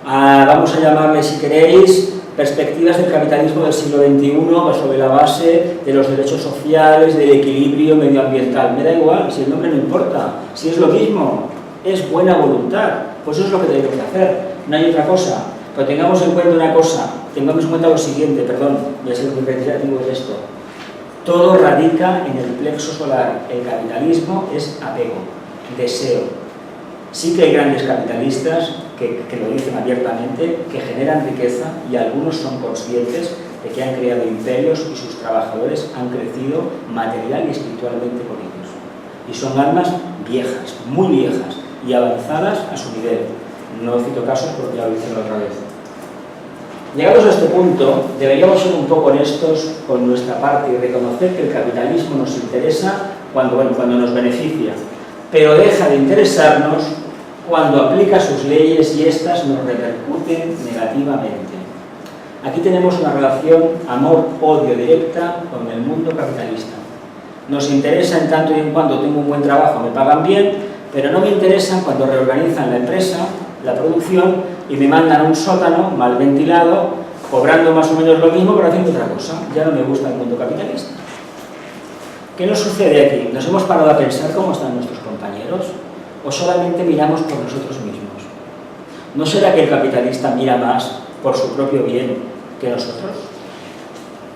Vamos a llamarle, si queréis, perspectivas del capitalismo del siglo XXI sobre la base de los derechos sociales, del equilibrio medioambiental. Me da igual, si el nombre no importa, si es lo mismo, es buena voluntad. Pues eso es lo que tenemos que hacer, no hay otra cosa. Pero tengamos en cuenta una cosa, tengamos en cuenta lo siguiente, perdón, voy a ser muy reiterativo de esto. Todo radica en el plexo solar. El capitalismo es apego, deseo. Sí que hay grandes capitalistas que lo dicen abiertamente, que generan riqueza y algunos son conscientes de que han creado imperios y sus trabajadores han crecido material y espiritualmente con ellos. Y son almas viejas, muy viejas y avanzadas a su nivel. No cito casos porque ya lo dicen la otra vez. Llegados a este punto, deberíamos ser un poco honestos con nuestra parte y reconocer que el capitalismo nos interesa cuando nos beneficia, pero deja de interesarnos cuando aplica sus leyes y éstas nos repercuten negativamente. Aquí tenemos una relación amor-odio directa con el mundo capitalista. Nos interesa en tanto y en cuanto tengo un buen trabajo, me pagan bien, pero no me interesan cuando reorganizan la empresa, la producción, y me mandan a un sótano mal ventilado, cobrando más o menos lo mismo, pero haciendo otra cosa. Ya no me gusta el mundo capitalista. ¿Qué nos sucede aquí? ¿Nos hemos parado a pensar cómo están nuestros compañeros? ¿O solamente miramos por nosotros mismos? ¿No será que el capitalista mira más por su propio bien que nosotros?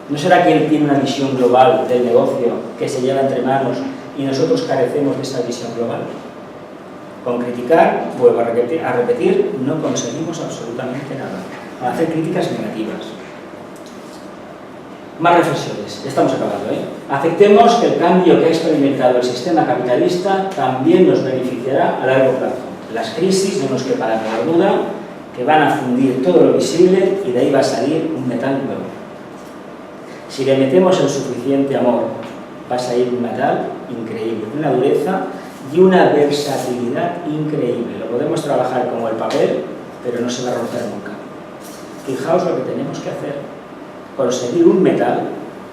¿No será que él tiene una visión global del negocio que se lleva entre manos y nosotros carecemos de esa visión global? Con criticar, vuelvo a repetir, no conseguimos absolutamente nada. Hacer críticas negativas. Más reflexiones, estamos acabando, ¿eh? Aceptemos que el cambio que ha experimentado el sistema capitalista también nos beneficiará a largo plazo. Las crisis, no nos quepa la menor duda, que van a fundir todo lo visible y de ahí va a salir un metal nuevo. Si le metemos el suficiente amor, va a salir un metal increíble, una dureza y una versatilidad increíble. Lo podemos trabajar como el papel, pero no se va a romper nunca. Fijaos lo que tenemos que hacer. Conseguir un metal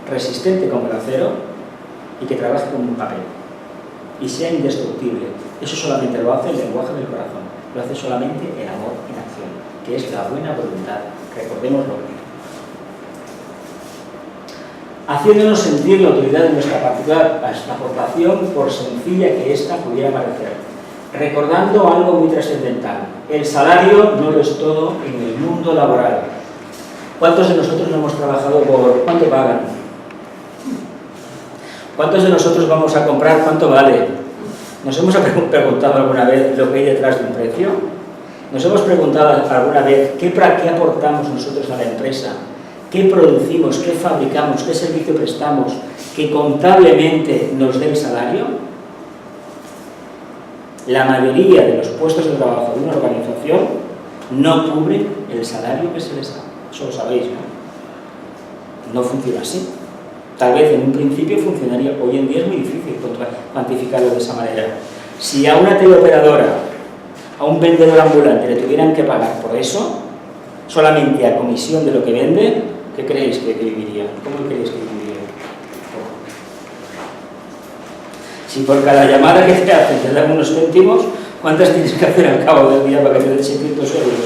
resistente como el acero y que trabaje como un papel y sea indestructible. Eso solamente lo hace el lenguaje del corazón, lo hace solamente el amor en acción, que es la buena voluntad. Recordémoslo. Haciéndonos sentir la autoridad de nuestra particular aportación, por sencilla que ésta pudiera parecer. Recordando algo muy trascendental: el salario no lo es todo en el mundo laboral. ¿Cuántos de nosotros no hemos trabajado por cuánto pagan? ¿Cuántos de nosotros vamos a comprar cuánto vale? ¿Nos hemos preguntado alguna vez lo que hay detrás de un precio? ¿Nos hemos preguntado alguna vez qué aportamos nosotros a la empresa? ¿Qué producimos? ¿Qué fabricamos? ¿Qué servicio prestamos? ¿Que contablemente nos dé el salario? la mayoría de los puestos de trabajo de una organización no cubren el salario que se les da. Eso lo sabéis, ¿no? No funciona así. Tal vez en un principio funcionaría, hoy en día es muy difícil cuantificarlo de esa manera. Si a una teleoperadora, a un vendedor ambulante le tuvieran que pagar por eso, solamente a comisión de lo que vende, ¿qué creéis que viviría? ¿Cómo creéis que viviría? Si por cada llamada que te hacen te dan unos céntimos, ¿cuántas tienes que hacer al cabo del día para que te den 600 euros?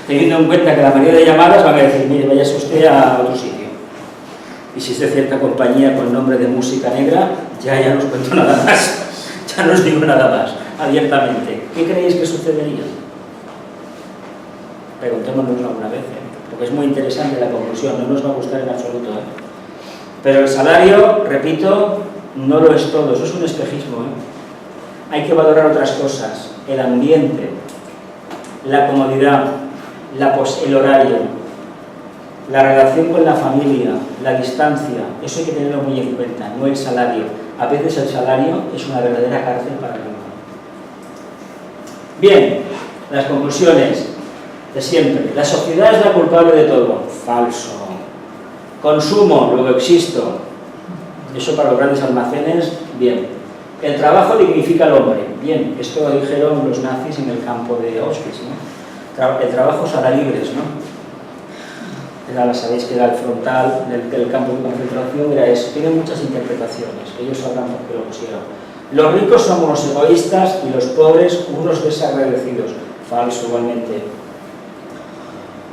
Teniendo en cuenta que la mayoría de llamadas van a decir, mire, váyase usted a otro sitio. Y si es de cierta compañía con nombre de música negra, ya no os cuento nada más. Ya no os digo nada más, abiertamente. ¿Qué creéis que sucedería? Preguntémonoslo alguna vez, porque es muy interesante la conclusión, no nos va a gustar en absoluto. Pero el salario, repito, no lo es todo, eso es un espejismo. Hay que valorar otras cosas, el ambiente, la comodidad, el horario, la relación con la familia, la distancia, eso hay que tenerlo muy en cuenta, no el salario. A veces el salario es una verdadera cárcel para el humano. Bien, las conclusiones de siempre. La sociedad es la culpable de todo. Falso. Consumo, luego existo. Eso para los grandes almacenes, bien. El trabajo dignifica al hombre. Bien, esto lo dijeron los nazis en el campo de Auschwitz, ¿no? El trabajo os hará libres, ¿no? Sabéis que era el frontal del campo de concentración, era eso. Tiene muchas interpretaciones, ellos sabrán por qué lo pusieron. Los ricos somos los egoístas y los pobres unos desagradecidos. Falso igualmente.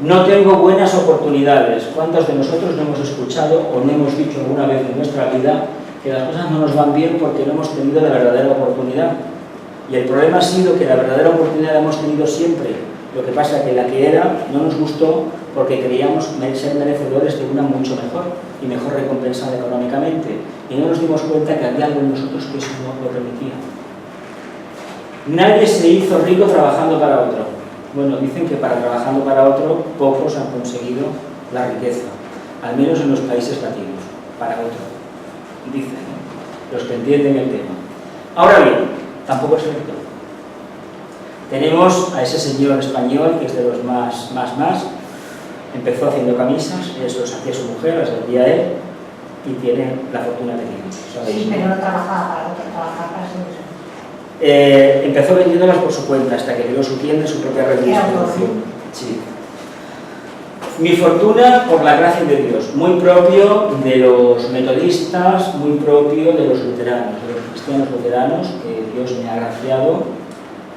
No tengo buenas oportunidades. ¿Cuántos de nosotros no hemos escuchado o no hemos dicho alguna vez en nuestra vida que las cosas no nos van bien porque no hemos tenido la verdadera oportunidad? Y el problema ha sido que la verdadera oportunidad la hemos tenido siempre. Lo que pasa es que la que era no nos gustó porque creíamos ser merecedores de una mucho mejor y mejor recompensada económicamente. Y no nos dimos cuenta que había algo en nosotros que eso no lo permitía. Nadie se hizo rico trabajando para otro. Bueno, dicen que trabajando para otro, pocos han conseguido la riqueza, al menos en los países latinos, para otro. Dicen, ¿no? Los que entienden el tema. Ahora bien, tampoco es cierto. Tenemos a ese señor español, que es de los más, empezó haciendo camisas, eso los hacía su mujer, las vendía él, y tiene la fortuna que tiene. ¿Sabéis? Sí, pero no trabajaba para otro, trabajaba para sí mismo. Empezó vendiéndolas por su cuenta hasta que creó su tienda y su propia red de distribución. Sí. Mi fortuna por la gracia de Dios, muy propio de los metodistas, muy propio de los luteranos, de los cristianos luteranos, que Dios me ha agraciado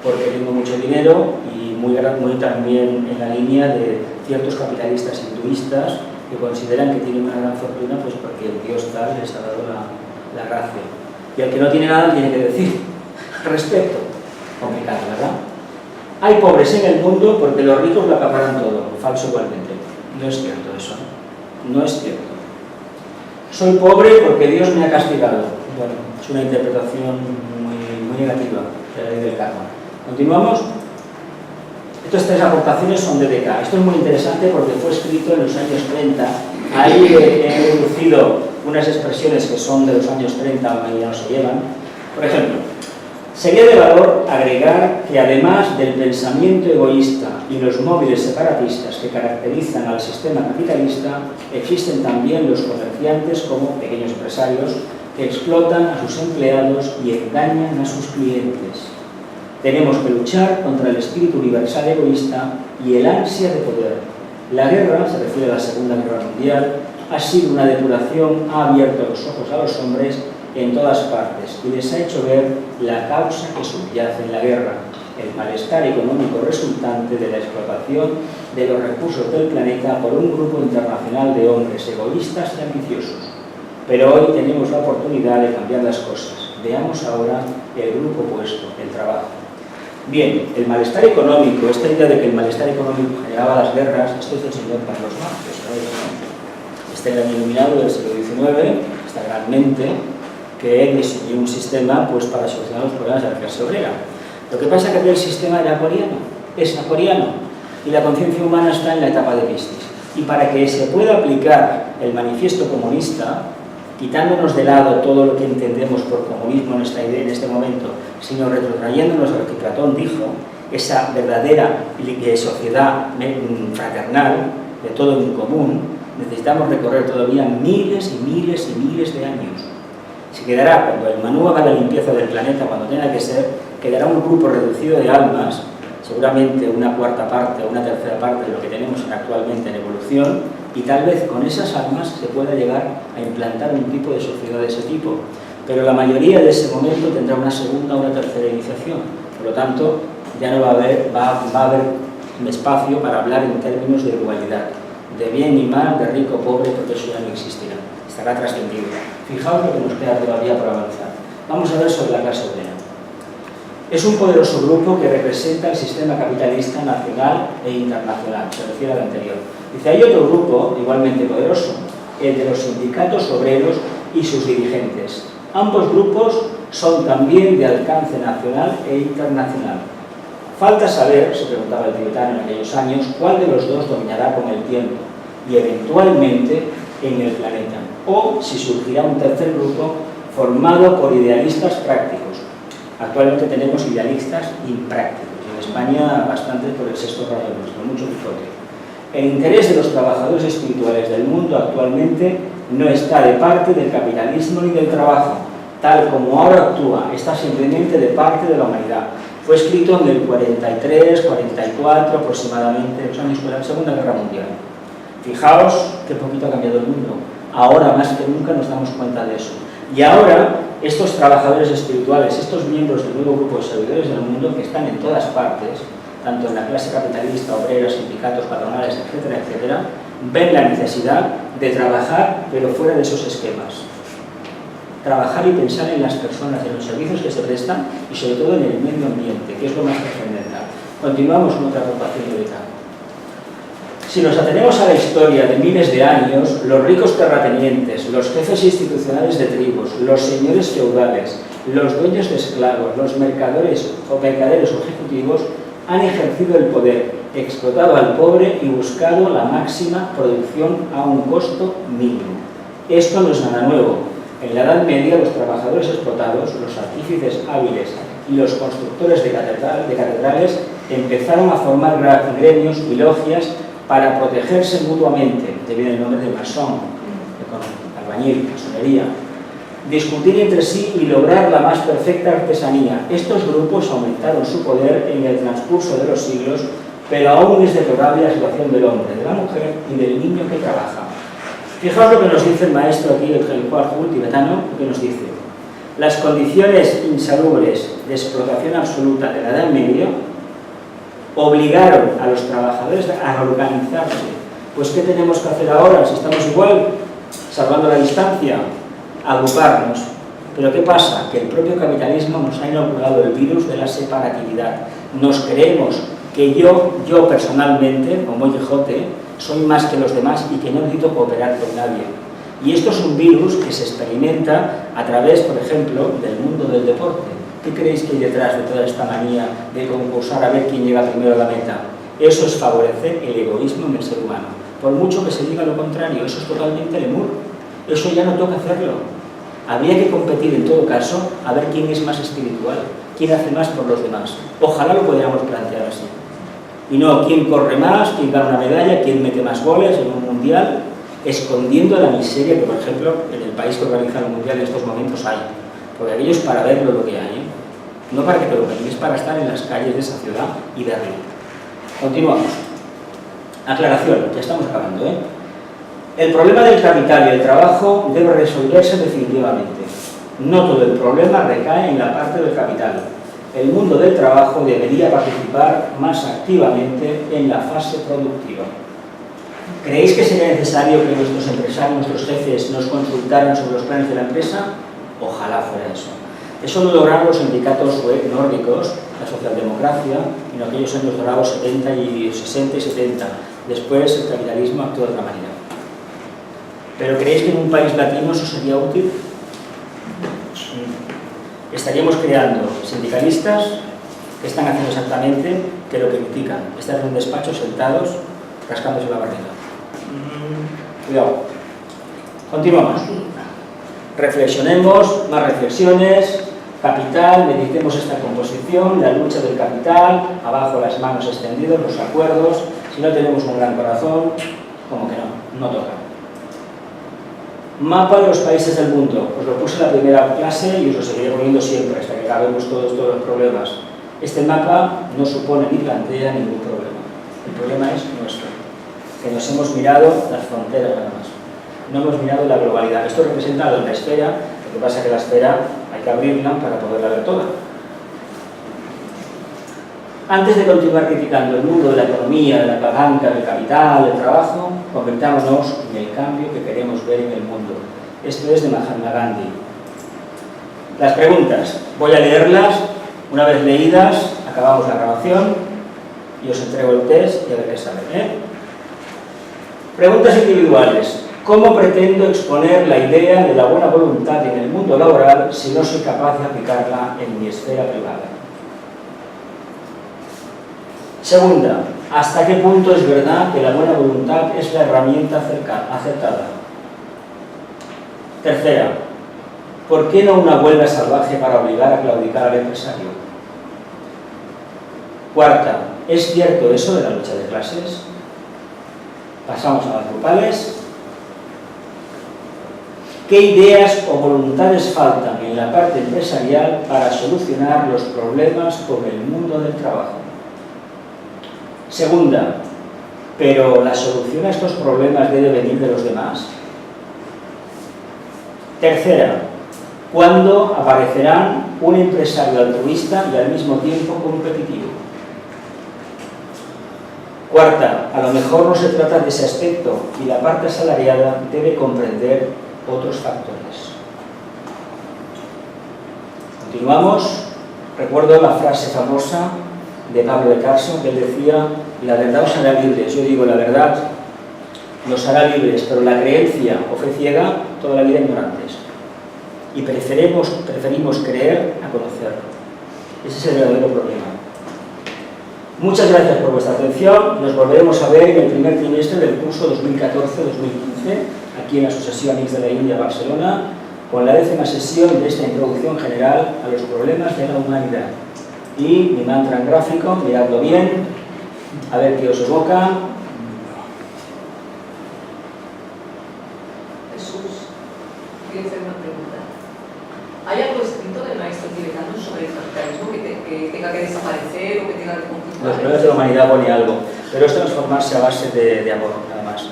porque tengo mucho dinero y muy también en la línea de ciertos capitalistas hinduistas que consideran que tienen una gran fortuna pues porque el Dios tal les ha dado la gracia. Y al que no tiene nada tiene que decir respecto. Complicado, ¿verdad? Hay pobres en el mundo porque los ricos lo acaparan todo. Falso igualmente. No es cierto eso. No es cierto. Soy pobre porque Dios me ha castigado. Bueno, es una interpretación muy negativa de la ley del karma. ¿Continuamos? Estas tres aportaciones son de Descartes. Esto es muy interesante porque fue escrito en los años 30. Ahí he reducido unas expresiones que son de los años 30, aunque ya no se llevan. Por ejemplo, sería de valor agregar que además del pensamiento egoísta y los móviles separatistas que caracterizan al sistema capitalista, existen también los comerciantes como pequeños empresarios que explotan a sus empleados y engañan a sus clientes. Tenemos que luchar contra el espíritu universal egoísta y el ansia de poder. La guerra, se refiere a la Segunda Guerra Mundial, ha sido una depuración, ha abierto los ojos a los hombres en todas partes y les ha hecho ver la causa que subyace en la guerra, el malestar económico resultante de la explotación de los recursos del planeta por un grupo internacional de hombres egoístas y ambiciosos. Pero hoy tenemos la oportunidad de cambiar las cosas. Veamos ahora el grupo opuesto, el trabajo. Bien, el malestar económico, esta idea de que el malestar económico generaba las guerras, esto es del señor Carlos Marx, ¿sabéis? Este era el iluminado del siglo XIX, esta gran mente, que diseñó un sistema pues, para solucionar los problemas de la clase obrera. Lo que pasa es que aquel sistema era naporiano, es naporiano, y la conciencia humana está en la etapa de Piscis. Y para que se pueda aplicar el manifiesto comunista, quitándonos de lado todo lo que entendemos por comunismo en esta idea, en este momento, sino retrotrayéndonos a lo que Platón dijo, esa verdadera sociedad fraternal, de todo en común, necesitamos recorrer todavía miles y miles y miles de años. Se quedará, cuando el Manu haga la limpieza del planeta, cuando tenga que ser, quedará un grupo reducido de almas, seguramente una cuarta parte o una tercera parte de lo que tenemos actualmente en evolución, y tal vez con esas almas se pueda llegar a implantar un tipo de sociedad de ese tipo. Pero la mayoría de ese momento tendrá una segunda o una tercera iniciación. Por lo tanto, ya no va a haber un espacio para hablar en términos de igualdad, de bien y mal, de rico o pobre, porque eso ya no existirá. Estará trascendido. Fijaos lo que nos queda todavía por avanzar. Vamos a ver sobre la clase obrera. Es un poderoso grupo que representa el sistema capitalista nacional e internacional, se refiere al anterior. Dice, hay otro grupo igualmente poderoso, el de los sindicatos obreros y sus dirigentes. Ambos grupos son también de alcance nacional e internacional. Falta saber, se preguntaba el tibetano en aquellos años, cuál de los dos dominará con el tiempo y eventualmente en el planeta, o si surgirá un tercer grupo formado por idealistas prácticos. Actualmente tenemos idealistas imprácticos, y en España bastantes por el sexto rayo nuestro, mucho bigote. El interés de los trabajadores espirituales del mundo actualmente no está de parte del capitalismo ni del trabajo, tal como ahora actúa, está simplemente de parte de la humanidad. Fue escrito en el 43, 44 aproximadamente, los años de la Segunda Guerra Mundial. Fijaos qué poquito ha cambiado el mundo. Ahora más que nunca nos damos cuenta de eso. Y ahora estos trabajadores espirituales, estos miembros del nuevo grupo de servidores del mundo que están en todas partes, tanto en la clase capitalista, obrera, sindicatos, patronales, etcétera, etcétera, ven la necesidad de trabajar pero fuera de esos esquemas. Trabajar y pensar en las personas, en los servicios que se prestan y sobre todo en el medio ambiente, que es lo más trascendental. Continuamos con otra agrupación de Betán. Si nos atenemos a la historia de miles de años, los ricos terratenientes, los jefes institucionales de tribus, los señores feudales, los dueños de esclavos, los mercaderes o ejecutivos han ejercido el poder, explotado al pobre y buscado la máxima producción a un costo mínimo. Esto no es nada nuevo. En la Edad Media, los trabajadores explotados, los artífices hábiles y los constructores de catedrales empezaron a formar gremios y logias para protegerse mutuamente, de viene el nombre de masón, albañil, masonería, discutir entre sí y lograr la más perfecta artesanía. Estos grupos aumentaron su poder en el transcurso de los siglos, pero aún es deplorable la situación del hombre, de la mujer y del niño que trabaja. Fijaos lo que nos dice el maestro aquí, el Geljuarjul tibetano, que nos dice: las condiciones insalubres de explotación absoluta de la Edad Media obligaron a los trabajadores a organizarse. Pues ¿qué tenemos que hacer ahora? Si estamos igual, salvando la distancia, agruparnos. Pero ¿qué pasa? Que el propio capitalismo nos ha inoculado el virus de la separatividad. Nos creemos que yo personalmente, como Quijote, soy más que los demás y que no necesito cooperar con nadie. Y esto es un virus que se experimenta a través, por ejemplo, del mundo del deporte. ¿Qué creéis que hay detrás de toda esta manía de concursar a ver quién llega primero a la meta? Eso es favorecer el egoísmo en el ser humano. Por mucho que se diga lo contrario, eso es totalmente lemur. Eso ya no toca hacerlo. Habría que competir en todo caso a ver quién es más espiritual, quién hace más por los demás. Ojalá lo pudiéramos plantear así. Y no quién corre más, quién gana una medalla, quién mete más goles en un mundial, escondiendo la miseria que, por ejemplo, en el país que organiza el mundial en estos momentos hay. Porque aquello es para verlo lo que hay, no para que te lo vean, es para estar en las calles de esa ciudad y verlo. Continuamos. Aclaración, ya estamos acabando, ¿eh? El problema del capital y el trabajo debe resolverse definitivamente. No todo el problema recae en la parte del capital. El mundo del trabajo debería participar más activamente en la fase productiva. ¿Creéis que sería necesario que nuestros empresarios, nuestros jefes, nos consultaran sobre los planes de la empresa? Ojalá fuera eso. Eso lo lograron los sindicatos nórdicos, la socialdemocracia, en aquellos años dorados 60 y 70. Después el capitalismo actuó de otra manera. ¿Pero creéis que en un país latino eso sería útil? Estaríamos creando sindicalistas que están haciendo exactamente que lo que critican. Están en un despacho sentados, rascándose la barriga. Cuidado. Continuamos. Reflexionemos, más reflexiones, capital, meditemos esta composición, la lucha del capital, abajo las manos extendidas, los acuerdos. Si no tenemos un gran corazón, como que no toca. Mapa de los países del mundo. Os lo puse en la primera clase y os lo seguiré poniendo siempre hasta que acabemos todos los problemas. Este mapa no supone ni plantea ningún problema. El problema es nuestro, que nos hemos mirado las fronteras nada más. No hemos mirado la globalidad. Esto representa la esfera, lo que pasa es que la esfera hay que abrirla para poderla ver toda. Antes de continuar criticando el mundo de la economía, de la banca, del capital, del trabajo, convirtámonos en el cambio que queremos ver en el mundo. Esto es de Mahatma Gandhi. Las preguntas, voy a leerlas, una vez leídas, acabamos la grabación y os entrego el test y a ver qué sale. Preguntas individuales. ¿Cómo pretendo exponer la idea de la buena voluntad en el mundo laboral si no soy capaz de aplicarla en mi esfera privada? Segunda, ¿hasta qué punto es verdad que la buena voluntad es la herramienta acertada? Tercera, ¿por qué no una huelga salvaje para obligar a claudicar al empresario? Cuarta, ¿es cierto eso de la lucha de clases? Pasamos a las grupales. ¿Qué ideas o voluntades faltan en la parte empresarial para solucionar los problemas con el mundo del trabajo? Segunda, ¿pero la solución a estos problemas debe venir de los demás? Tercera, ¿cuándo aparecerán un empresario altruista y al mismo tiempo competitivo? Cuarta, a lo mejor no se trata de ese aspecto y la parte asalariada debe comprender otros factores. Continuamos. Recuerdo la frase famosa de Pablo de Tarso, que él decía: la verdad os hará libres. Yo digo, la verdad nos hará libres, pero la creencia o fe ciega, toda la vida ignorantes. Y preferimos creer a conocer. Ese es el verdadero problema. Muchas gracias por vuestra atención. Nos volveremos a ver en el primer trimestre del curso 2014-2015, aquí en la Asociación Amics de la India, Barcelona, con la 10ª sesión de esta introducción general a los problemas de la humanidad. Y mi mantra en gráfico, miradlo bien, a ver qué os evoca. Jesús, quiero hacer una pregunta. ¿Hay algo escrito del maestro tibetano sobre el capitalismo que tenga que desaparecer o que tenga que continuar? Los problemas de la humanidad pone algo, pero es transformarse a base de amor, nada más.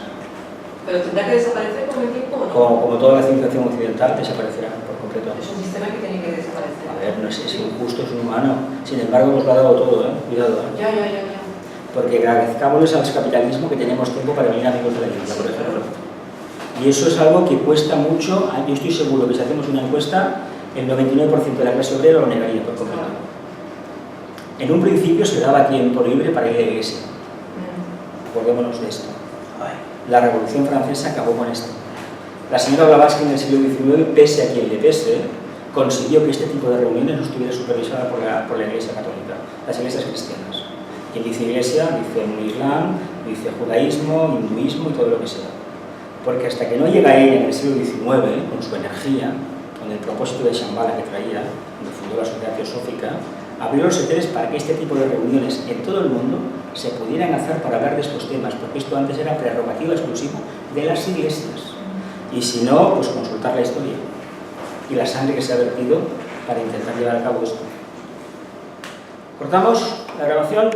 ¿Pero tendrá que desaparecer con el tiempo o no? Como toda la civilización occidental, desaparecerá por completo. Es un sistema que tiene que desaparecer. A ver, no sé, es injusto, es inhumano. Sin embargo, nos lo ha dado todo, cuidado. Ya. Porque agradezcámosles al capitalismo que tenemos tiempo para venir amigos de la India, por ejemplo. Y eso es algo que cuesta mucho. Yo estoy seguro que si hacemos una encuesta, el 99% de la clase obrera lo negaría por completo. En un principio se daba tiempo libre para ir a la iglesia. Acordémonos de esto. La Revolución Francesa acabó con esto. La señora Blavatsky en el siglo XIX, pese a quien le pese, consiguió que este tipo de reuniones no estuviera supervisada por la Iglesia Católica, las iglesias cristianas. Quien dice iglesia, dice un islam, dice judaísmo, hinduismo y todo lo que sea. Porque hasta que no llega ella en el siglo XIX, con su energía, con el propósito de Shambhala que traía, donde fundó la Sociedad Teosófica, abrió los seteres para que este tipo de reuniones en todo el mundo se pudieran hacer para hablar de estos temas, porque esto antes era prerrogativa exclusiva de las iglesias. Y si no, pues consultar la historia y la sangre que se ha vertido para intentar llevar a cabo esto. ¿Cortamos la grabación?